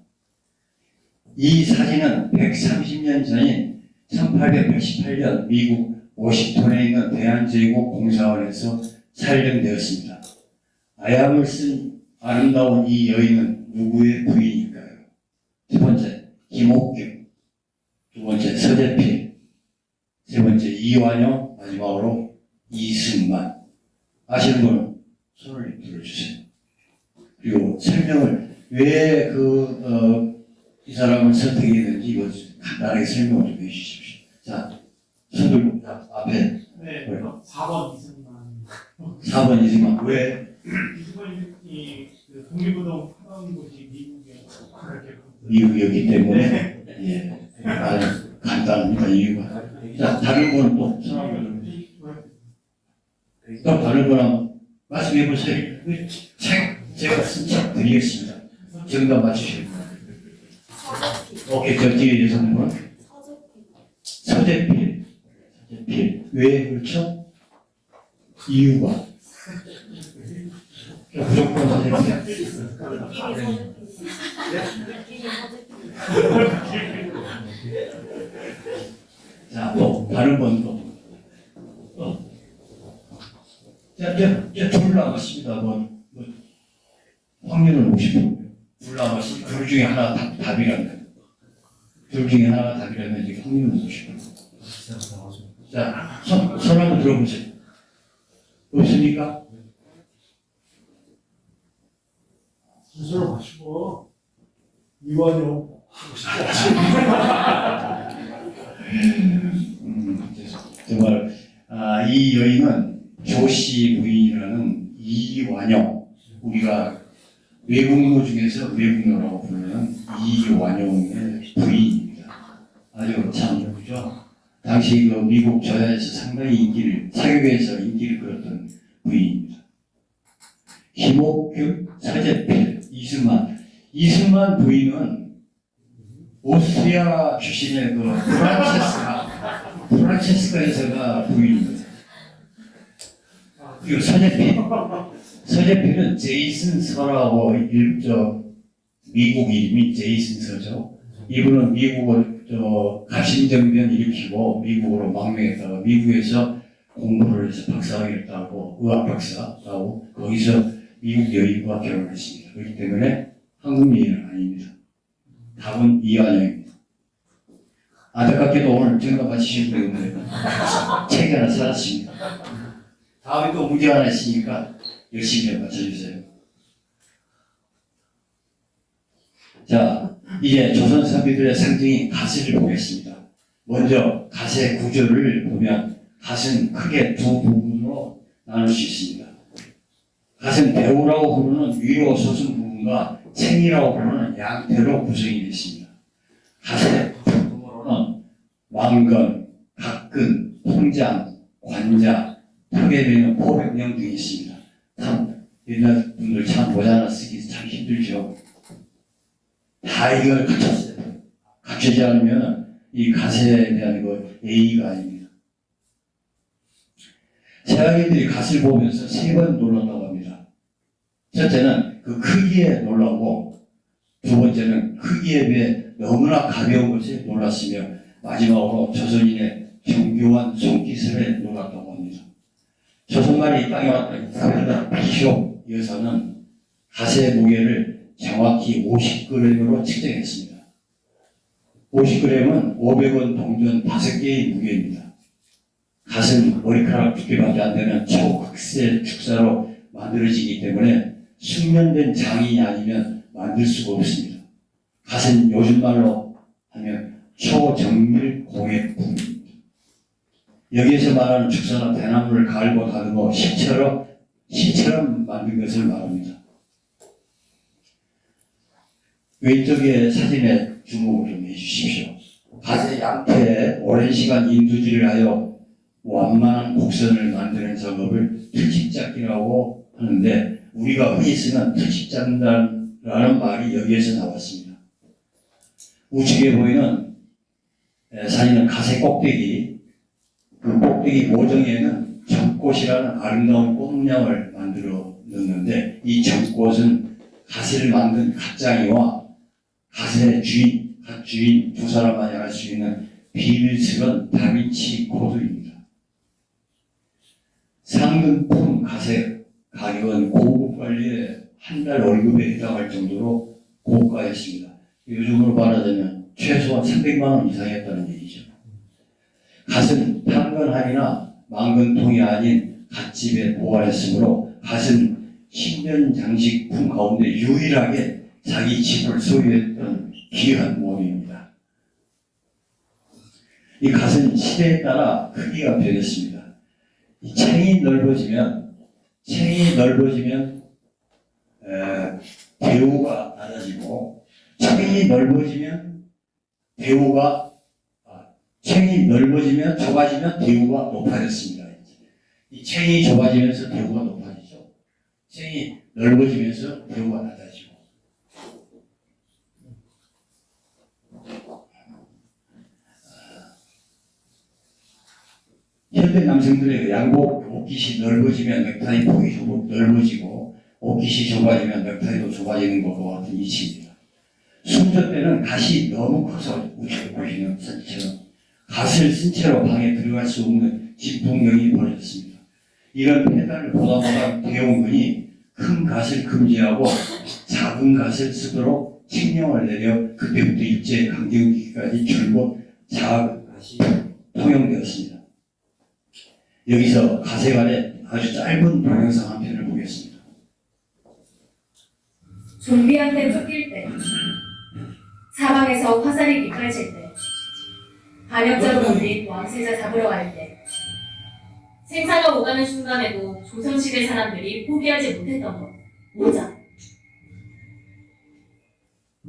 이 사진은 130년 전인 1888년 미국 워싱턴에 있는 대한제국 공사원에서 촬영되었습니다. 아양을 쓴 아름다운 이 여인은 누구의 부인일까요? 첫 번째, 김옥경. 두 번째, 서재필. 세 번째, 이완용. 마지막으로 이승만. 아시는 분은 손을 들어주세요. 그리고 설명을 왜 이 사람을 선택했는지 이거 간단하게 설명을 좀 해주십시오. 자, 손 들고 앞에
네, 4번 이승만.
4번 이승만. 왜?
이승만이 그 독립운동 하던 곳이 미국에 그렇게
미국이었기 때문에 예, 아주 간단합니다. 이유가. 자, 다른 분은 또 손 한번 또 다른 분은 말씀해 보세요. 제가 쓴책 드리겠습니다. 정답 맞추시고. 오케이, 저 뒤에 여성분. 서재필. 왜 그렇죠? 이유가. 무조건 서재필. 자, 또 다른 분도. 둘 남았습니다. 확률은 50%. 둘 남았습니다. 둘 중에 하나 답이라면. 둘 중에 하나가 답이라면 이제 확률은 50%. 자, 손 한번 들어보세요. 없습니까?
순서를 마시고 이완용
정말 이 여인은 조씨 부인이라는 이완용, 우리가 외국노 중에서 외국노라고 부르는 이완용의 부인입니다. 아주 참 예쁘죠. 당시 그 미국 저야에서 상당히 사교계에서 인기를 끌었던 부인입니다. 김옥균, 서재필, 이승만 부인은 오스트리아 출신의 그 프란체스카에서가 부인입니다. 그리고 서재필은 제이슨 서라고 미국 이름이 제이슨 서죠. 이분은 미국을 갑신정변 일으키고 미국으로 망명했다가 미국에서 공부를 해서 박사학위를 따고 의학 박사 따고 거기서 미국 여인과 결혼했습니다. 그렇기 때문에 한국 여인은 아닙니다. 답은 이완용입니다. 안타깝게도 오늘 정답 맞히신 분이 없네요. 책 하나 찾았습니다. 다음에 또 문제 하나 있으니까 열심히 맞춰주세요. 자, 이제 조선 선비들의 상징인 갓을 보겠습니다. 먼저 갓의 구조를 보면 갓은 크게 두 부분으로 나눌 수 있습니다. 갓은 배우라고 부르는 위로 솟은 부분과 챙이라고 부르는 양태로 구성이 되어 있습니다. 갓의 부분으로는 왕건, 각근, 통장, 관자, 턱에 매는 포백령 등이 있습니다. 참 옛날 분들 참 모자 하나 쓰기 참 힘들죠. 다 이걸 갖췄어요. 갖추지 않으면 이 갓에 대한 예의가 아닙니다. 서양인들이 갓을 보면서 3번 놀랐다고 합니다. 첫째는 그 크기에 놀라고, 두 번째는 크기에 비해 너무나 가벼운 것에 놀랐으며, 마지막으로 조선인의 정교한 손기술에 놀랐다고 합니다. 조선말이 이 땅에 왔던 비숍 여사는 갓의 무게를 정확히 50g으로 측정했습니다. 50g은 500원 동전 5개의 무게입니다. 갓은 머리카락 두께밖에 안 되는 초극세 축사로 만들어지기 때문에 숙련된 장인이 아니면 만들 수가 없습니다. 갓은 요즘 말로 하면 초정밀 공예품입니다. 여기에서 말하는 축사는 대나무를 갈고 다듬어 실처럼 만든 것을 말합니다. 왼쪽의 사진에 주목을 좀 해주십시오. 갓의 양태에 오랜 시간 인두질을 하여 완만한 곡선을 만드는 작업을 트집잡기라고 하는데, 우리가 흔히 쓰는 트집잡는다라는 말이 여기에서 나왔습니다. 우측에 보이는 사진은 갓의 꼭대기, 그 꼭대기 모정에는 전꽃이라는 아름다운 꽃 모양을 만들어 넣는데 이 전꽃은 갓을 만든 갓장이와 갓의 갓 주인 두 사람만이 알 수 있는 비밀스러운 다빈치 코드입니다. 상등품 갓의 가격은 고급 관리의 한 달 월급에 해당할 정도로 고가였습니다. 요즘으로 말하자면 최소한 300만 원 이상이었다는 얘기죠. 갓은 판건한이나 망건통이 아닌 갓집에 보관했으므로 갓은 신변 장식품 가운데 유일하게 자기 집을 소유했던 귀한 몸입니다. 이 갓은 시대에 따라 크기가 변했습니다. 이 챙이 넓어지면 대우가 낮아지고 챙이 좁아지면 대우가 높아졌습니다. 이 챙이 좁아지면서 대우가 높아지죠. 챙이 넓어지면서 대우가 낮아지고. 현대 남성들의 양복 옷깃이 넓어지면 넥타이 폭이 넓어지고 옷깃이 좁아지면 넥타이도 좁아지는 것과 같은 이치입니다. 순조 때는 갓이 너무 커서 우측에 보시는 사진처럼 갓을 쓴 채로 방에 들어갈 수 없는 진풍경이 벌어졌습니다. 이런 폐단을 보다 대원군이 큰 갓을 금지하고 작은 갓을 쓰도록 칙령을 내려 그때부터 일제 강점기까지 줄곧 작은 갓이 통용되었습니다. 여기서 갓에 관해 아주 짧은 동영상 한 편을 보겠습니다.
좀비한테 쫓길 때, 사방에서 화살이 빗발칠 때, 반역자로 몰린 왕세자 잡으러 갈 때, 생사가 오가는 순간에도 조선시대 사람들이 포기하지 못했던 것, 모자.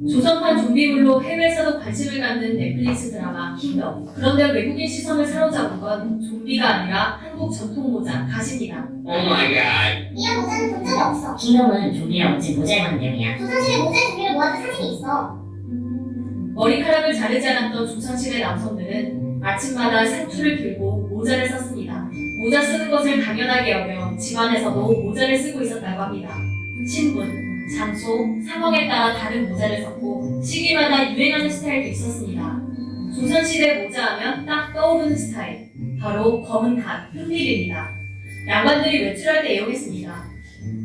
조선판 좀비물로 해외에서도 관심을 갖는 넷플릭스 드라마 킹덤. 그런데 외국인 시선을 사로잡은 건 좀비가 아니라 한국 전통 모자, 갓입니다.
이런 모자는 본 적이 없어.
킹덤은 좀비랑 멋진 모자에 관한 내용이야.
조선시대 모자 준비를 모아둔 사진이 있어.
머리카락을 자르지 않았던 조선시대 남성들은 아침마다 상투를 들고 모자를 썼습니다. 모자 쓰는 것을 당연하게 여겨 집안에서도 모자를 쓰고 있었다고 합니다. 신분, 장소, 상황에 따라 다른 모자를 썼고 시기마다 유행하는 스타일도 있었습니다. 조선시대 모자 하면 딱 떠오르는 스타일, 바로 검은 갓, 흑밀입니다. 양반들이 외출할 때 애용했습니다.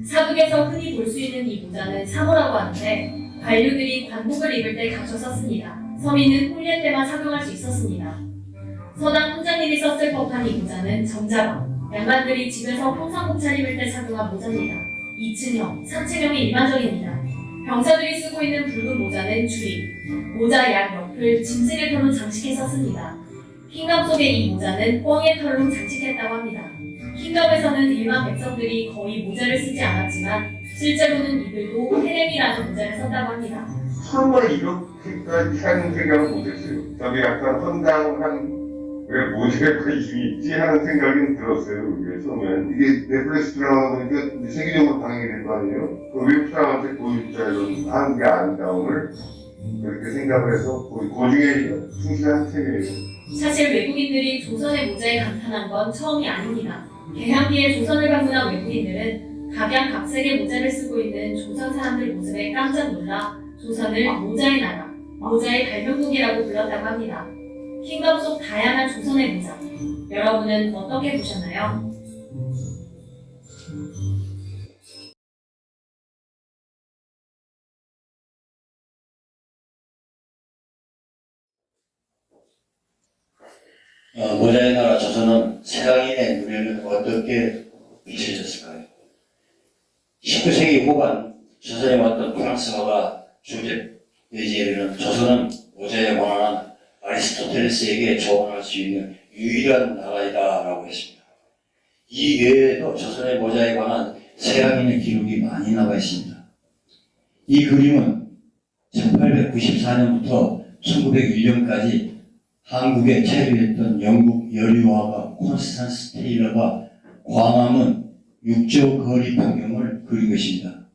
사극에서 흔히 볼 수 있는 이 모자는 사모라고 하는데 관료들이 관복을 입을 때 각져 썼습니다. 서민은 혼례 때만 착용할 수 있었습니다. 서당 훈장님이 썼을 법한 이 모자는 정자방, 양반들이 집에서 평상복 차림을 때 착용한 모자입니다. 2층형, 3층형이 일반적입니다. 병사들이 쓰고 있는 붉은 모자는 주립, 모자 양 옆을 짐승의 털로 장식해 썼습니다. 킹덤 속의 이 모자는 꿩의 털로 장식했다고 합니다. 킹덤에서는 일반 백성들이 거의 모자를 쓰지 않았지만 실제로는 이들도 헤렘이라는 모자를 썼다고 합니다.
정말 이렇게까지 사는 생각을 못했어요. 저게 약간 황당한 왜 모자에 관심이 있지 하는 생각이 들었어요. 이게 처음엔 이게 넷플릭스 드라마 보니까 세계적으로 방영이 된 거 아니에요? 그 외국 사람한테 보여주자 이런 하는 게 아니다 오늘 그렇게 생각을 해서 그 중에 충실한 책이에요.
사실 외국인들이 조선의 모자에 감탄한 건 처음이 아닙니다. 개항기에 조선을 방문한 외국인들은 각양각색의 모자를 쓰고 있는 조선 사람들 모습에 깜짝 놀라 조선을 모자의 나라, 모자의 발명국이라고 불렀다고 합니다. 킹덤 속 다양한 조선의 모자, 여러분은 어떻게 보셨나요?
모자의 나라 조선은 서양인의 눈에는 어떻게 비춰졌을까요? 19세기 후반 조선에 왔던 프랑스 화가 조제 베지에르는 조선은 모자에 관한 아리스토텔레스에게 조언할 수 있는 유일한 나라이다라고 했습니다. 이 외에도 조선의 모자에 관한 서양인의 기록이 많이 나와 있습니다. 이 그림은 1894년부터 1901년까지 한국에 체류했던 영국 여류화가 콘스탄스 테일러가 광화문 육조 거리 풍경을 그린 것입니다.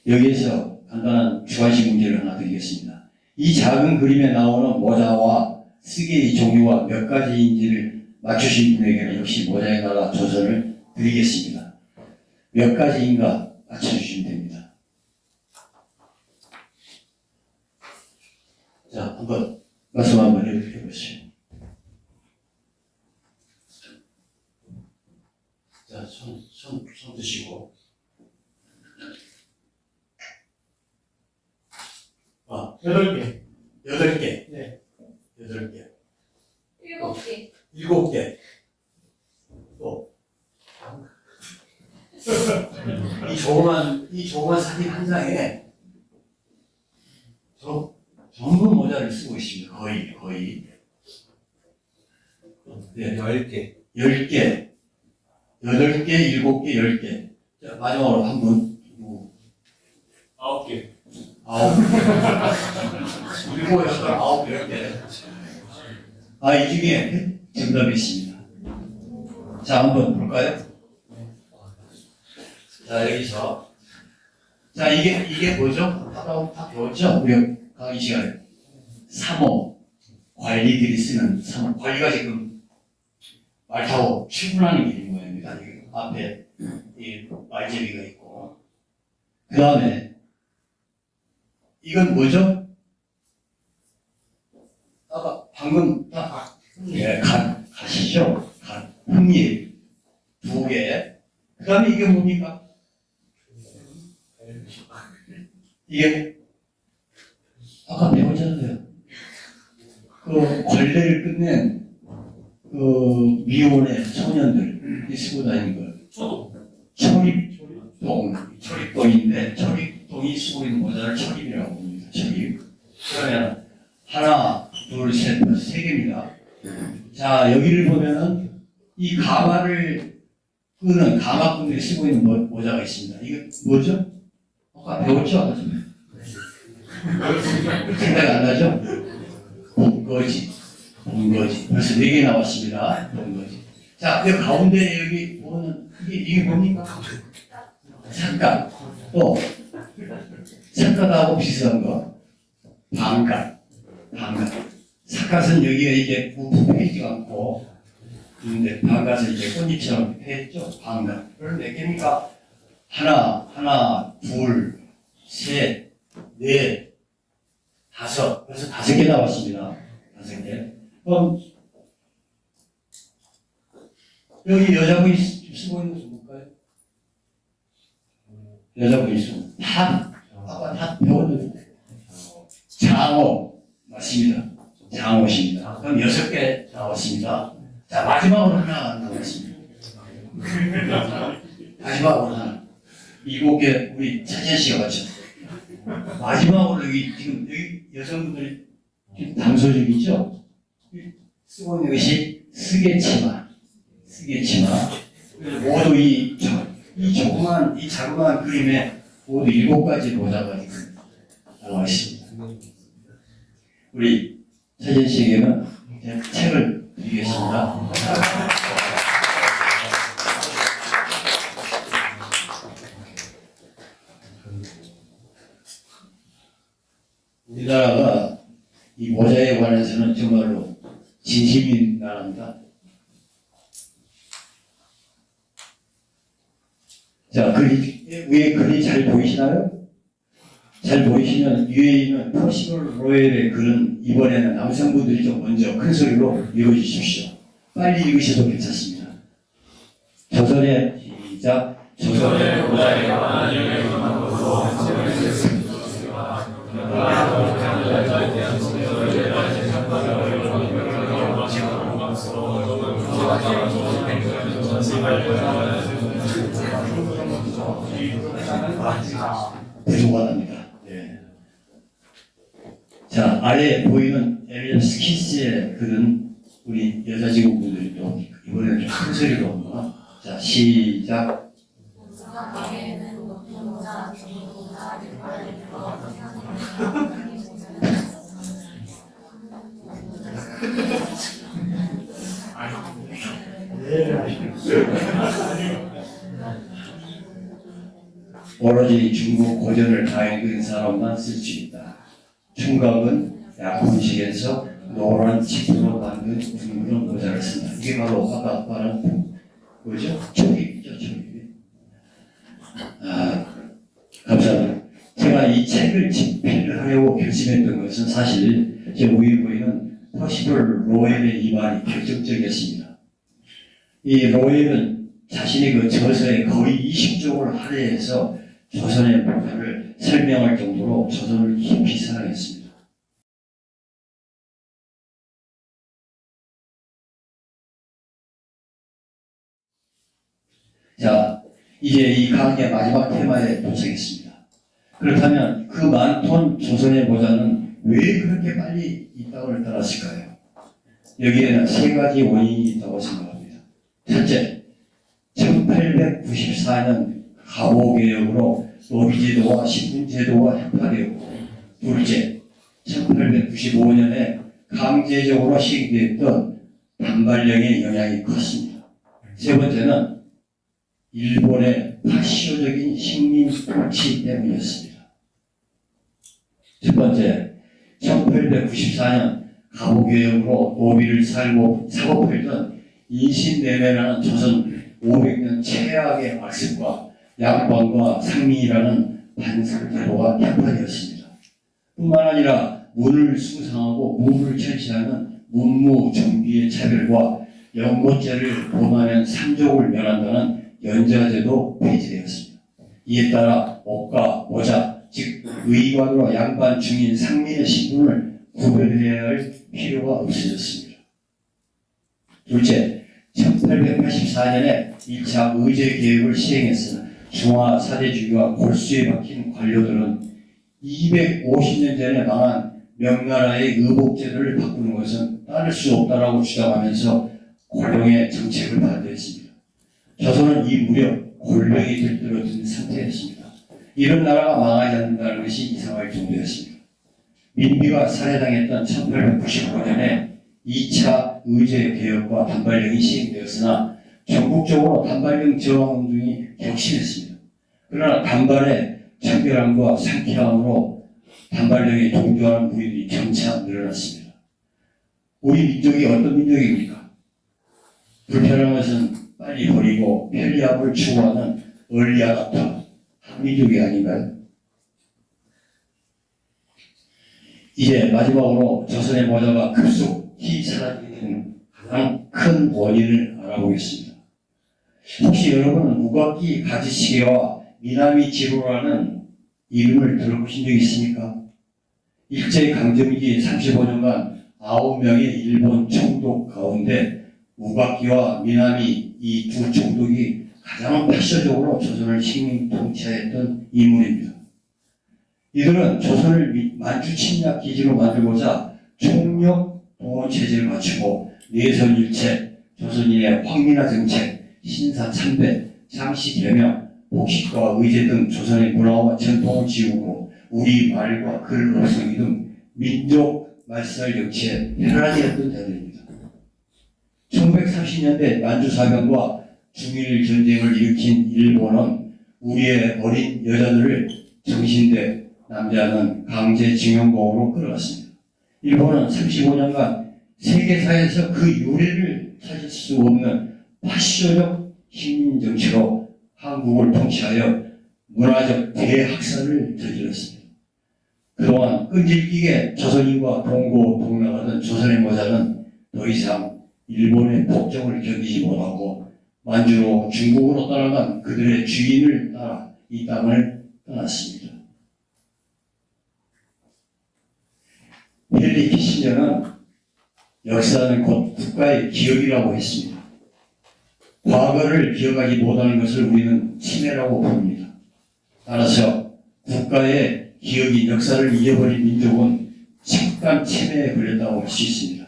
여기에서 간단한 주관식 문제를 하나 드리겠습니다. 이 작은 그림에 나오는 모자와 쓰개의 종류가 몇 가지인지를 맞추신 분에게는 역시 모자의 나라 조선을 드리겠습니다. 몇 가지인가 맞춰주시면 됩니다. 자, 한번 말씀 한번 해보시죠. 자, 손 드시고.
8개.
8개.
네.
8개.
7개.
7개. 또. 이 조그만 사진 한 장에 전부 모자를 쓰고 있습니다. 거의. 네.
10개.
10개. 8개, 7개, 10개. 자, 마지막으로 한 분.
9개.
7, 8, 10개. 이 중에 정답이 있습니다. 자, 한번 볼까요? 자, 여기서. 자, 이게 뭐죠? 아까 다 배웠죠? 우리 강의 시간에. 3호. 관리들이 쓰는 3호. 관리가 지금 말 타고 출근하는 길인 모양입니다. 여기 앞에 이 말제비가 있고. 그 다음에, 이건 뭐죠? 아까 방금 가시죠? 흙잎 2개. 그 다음에 이게 뭡니까? 이게 아까 배웠잖아요. 그 권례를 끝낸 그 미혼의 소년들이 쓰고 다니는 걸 초립동인데 초립동이 쓰고 있는 모자를 초립이라고 합니다. 초립. 그러면 하나, 둘, 셋, 3개입니다. 자, 여기를 보면은 이 가마를 끄는 가마꾼들이 쓰고 있는 모자가 있습니다. 이게 뭐죠? 아까 배웠죠? 아까 전에. 생각이 안 나죠? 본거지. 벌써 4개 나왔습니다. 본거지. 자, 그 가운데 여기 보면 이게 뭡니까? 삿갓. 또 삿갓하고 비슷한 거. 방갓. 삿갓은 여기에 이제 펴있지가 않고 있는데 방갓은 이제 꽃잎처럼 펴있죠. 방갓. 그럼 몇 개입니까? 하나, 둘, 셋, 넷, 5. 그래서 5개 나왔습니다. 5개. 그럼 여기 여자분이 쓰고 있는 것은 뭘까요? 여자분이 쓰고 아까 탑 배웠는데 장어 맞습니다. 장어십니다. 그럼 6개 나왔습니다. 자, 마지막으로 하나 나왔습니다. 마지막으로 하나. 7개 우리 차지현 씨가 맞췄어요. 마지막으로 여기 여성분들이 좀 담소적이죠? 쓰고 있는 것이 쓰개치마. 모두 이 자그마한 그림에 모두 7가지 모자가 지금 나와 있습니다. 우리 차지현 씨에게는 책을 드리겠습니다. 우리나라가 이 모자에 관해서는 정말로 진심인 나라입니다. 자, 위에 글이 잘 보이시나요? 잘 보이시면 위에 있는 퍼시벌 로열의 글은 이번에는 남성분들이 좀 먼저 큰 소리로 읽어주십시오. 빨리 읽으셔도 괜찮습니다. 조선의 시작. 조선의 고다에 관한 영예문화로서 부족하답니다. 네. 자, 아래에 보이는 에밀 스키스의 글은 우리 여자 직원분들이 또 이번에는 좀 큰 소리로 자, 시작. 오로지 중국 고전을 다 읽은 사람만 쓸 수 있다. 총각은 약혼식에서 노란 치프로 만든 둥그런 모자를 쓴다. 이게 바로 아까 말한 뭐죠? 초입이죠, 초입. 감사합니다. 제가 이 책을 집필을 하려고 결심했던 것은 사실 제 우일부인은 퍼시벌 로엘의 이 말이 결정적이었습니다. 이 로엘은 자신이 그 저서에 거의 20쪽을 할애해서 조선의 모자를 설명할 정도로 조선을 깊이 사랑했습니다. 자, 이제 이 강의의 마지막 테마에 도착했습니다. 그렇다면 그 많던 조선의 모자는 왜 그렇게 빨리 이 땅을 떠났을까요? 여기에는 세 가지 원인이 있다고 생각합니다. 첫째, 1894년 가보개혁으로 노비제도와 신분제도가 혁파되었고, 둘째, 1895년에 강제적으로 시행되었던 단발령의 영향이 컸습니다. 세 번째는 일본의 파시오적인 식민 통치 때문이었습니다. 첫 번째, 1894년 가보개혁으로 노비를 사고 팔던 인신매매라는 조선 500년 최악의 악습과 양반과 상민이라는 반상제도가 혁파되었습니다. 뿐만 아니라 문을 숭상하고 무를 천시하는 문무정비의 차별과 연못죄를 범하는 삼족을 면한다는 연자제도 폐지되었습니다. 이에 따라 옷과 모자, 즉 의관으로 양반, 중인, 상민의 신분을 구별해야 할 필요가 없어졌습니다. 둘째, 1884년에 1차 의제 개혁을 시행했으나 중화 사대주의와 골수에 박힌 관료들은 250년 전에 망한 명나라의 의복제도를 바꾸는 것은 따를 수 없다라고 주장하면서 고령의 정책을 반대했습니다. 조선은 이 무렵 골병이 들들어든 상태였습니다. 이런 나라가 망하지 않는다는 것이 이상할 정도였습니다. 민비가 살해당했던 1895년에 2차 의제 개혁과 단발령이 시행되었으나 전국적으로 단발령 저항 운동이 격심했습니다. 그러나 단발의 청결함과 상쾌함으로 단발령에 동조하는 무리들이 점차 늘어났습니다. 우리 민족이 어떤 민족입니까? 불편한 것은 빨리 버리고 편리함을 추구하는 얼리아답터 한민족이 아닌가요? 이제 마지막으로 조선의 모자가 급속히 사라지는 가장 큰 원인을 알아보겠습니다. 혹시 여러분은 우각기 가지시계와 미나미 지로라는 이름을 들어보신 적 있습니까? 일제강점기 35년간 9명의 일본 총독 가운데 우각기와 미나미 이 두 총독이 가장 파쇼적으로 조선을 식민 통치했던 인물입니다. 이들은 조선을 만주 침략 기지로 만들고자 총력 동원 체제를 갖추고 내선일체, 조선인의 황민화 정책, 신사참배, 장씨 개명, 복식과 의제 등 조선의 문화와 전통을 지우고 우리 말과 글, 음성이 등 민족 말살 정치에 편안하였던 자들입니다. 1930년대 만주사변과 중일 전쟁을 일으킨 일본은 우리의 어린 여자들을 정신대 남자는 강제징용봉으로 끌어갔습니다. 일본은 35년간 세계사에서 그 유래를 찾을 수 없는 파쇼적 식민 정치로 한국을 통치하여 문화적 대학살을 저질렀습니다. 그동안 끈질기게 조선인과 동고동락하던 조선의 모자는 더 이상 일본의 폭정을 견디지 못하고 만주로 중국으로 떠나간 그들의 주인을 따라 이 땅을 떠났습니다. 헨리 키신저는 역사는 곧 국가의 기억이라고 했습니다. 과거를 기억하지 못하는 것을 우리는 치매라고 부릅니다. 따라서 국가의 기억이 역사를 잊어버린 민족은 잠깐 치매에 걸렸다고 할 수 있습니다.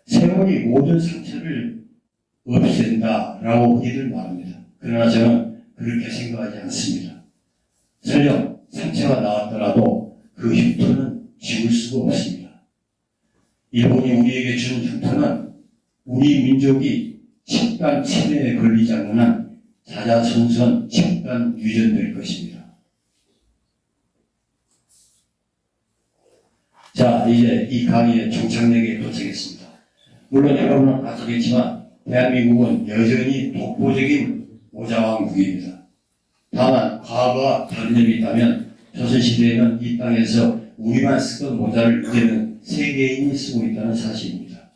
세월이 모든 상처를 없앤다라고 흔히들 말합니다. 그러나 저는 그렇게 생각하지 않습니다. 설령 상처가 나왔더라도 그 흉터는 지울 수가 없습니다. 일본이 우리에게 준 흉터는 우리 민족이 잠깐 치매에 걸리지 않는 한 자자손손 잠깐 유전될 것입니다. 자, 이제 이 강의의 종착역에 도착했습니다. 물론 여러분은 아시겠지만 대한민국은 여전히 독보적인 모자왕국입니다. 다만 과거와 다른 점이 있다면 조선시대에는 이 땅에서 우리만 쓰던 모자를 이제는 세계인이 쓰고 있다는 사실입니다.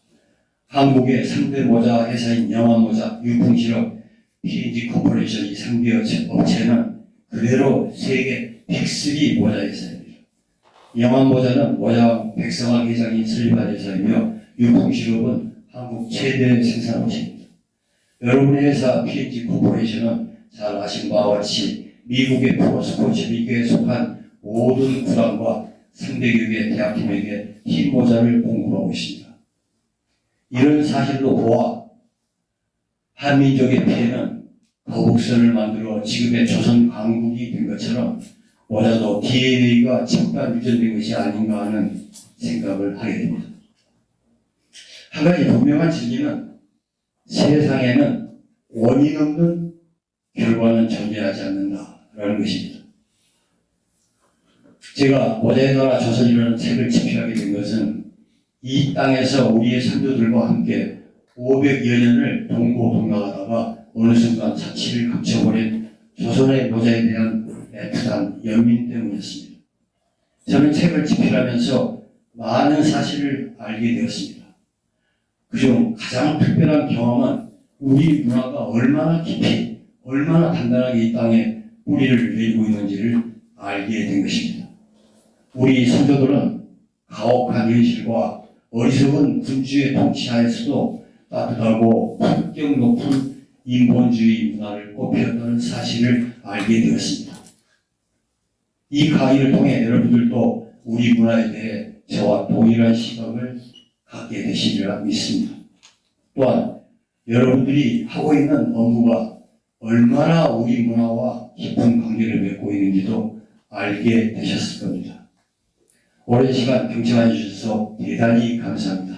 한국의 3대 모자 회사인 영암모자, 유풍실업, P&G 코퍼레이션 이 3개 업체는 그대로 세계 빅3 모자 회사입니다. 영암모자는 모자왕 백성학 회장이 설립한 회사이며 유풍실업은 한국 최대 생산업체입니다. 여러분의 회사 P&G 코퍼레이션은 잘 아신 바와 같이 미국의 프로스코 제비교에 속한 모든 구단과 300여 개 대학팀에게 흰 모자를 공급하고 있습니다. 이런 사실로 보아 한민족의 피해는 거북선을 만들어 지금의 조선 강국이 된 것처럼 모자도 DNA가 잠깐 유전된 것이 아닌가 하는 생각을 하게 됩니다. 한 가지 분명한 진리는 세상에는 원인 없는 결과는 존재하지 않는다라는 것입니다. 제가 모자의 나라 조선이라는 책을 집필하게 된 것은 이 땅에서 우리의 선조들과 함께 500여 년을 동고동락하다가 어느 순간 자취를 감춰버린 조선의 모자에 대한 애틋한 연민 때문이었습니다. 저는 책을 집필하면서 많은 사실을 알게 되었습니다. 그중 가장 특별한 경험은 우리 문화가 얼마나 깊이, 얼마나 단단하게 이 땅에 뿌리를 내리고 있는지를 알게 된 것입니다. 우리 선조들은 가혹한 현실과 어리석은 군주의 통치하에서도 따뜻하고 품격 높은 인본주의 문화를 꽃피웠다는 사실을 알게 되었습니다. 이 강의를 통해 여러분들도 우리 문화에 대해 저와 동일한 시각을 갖게 되시리라 믿습니다. 또한 여러분들이 하고 있는 업무가 얼마나 우리 문화와 깊은 관계를 맺고 있는지도 알게 되셨을 겁니다. 오랜 시간 경청해 주셔서 대단히 감사합니다.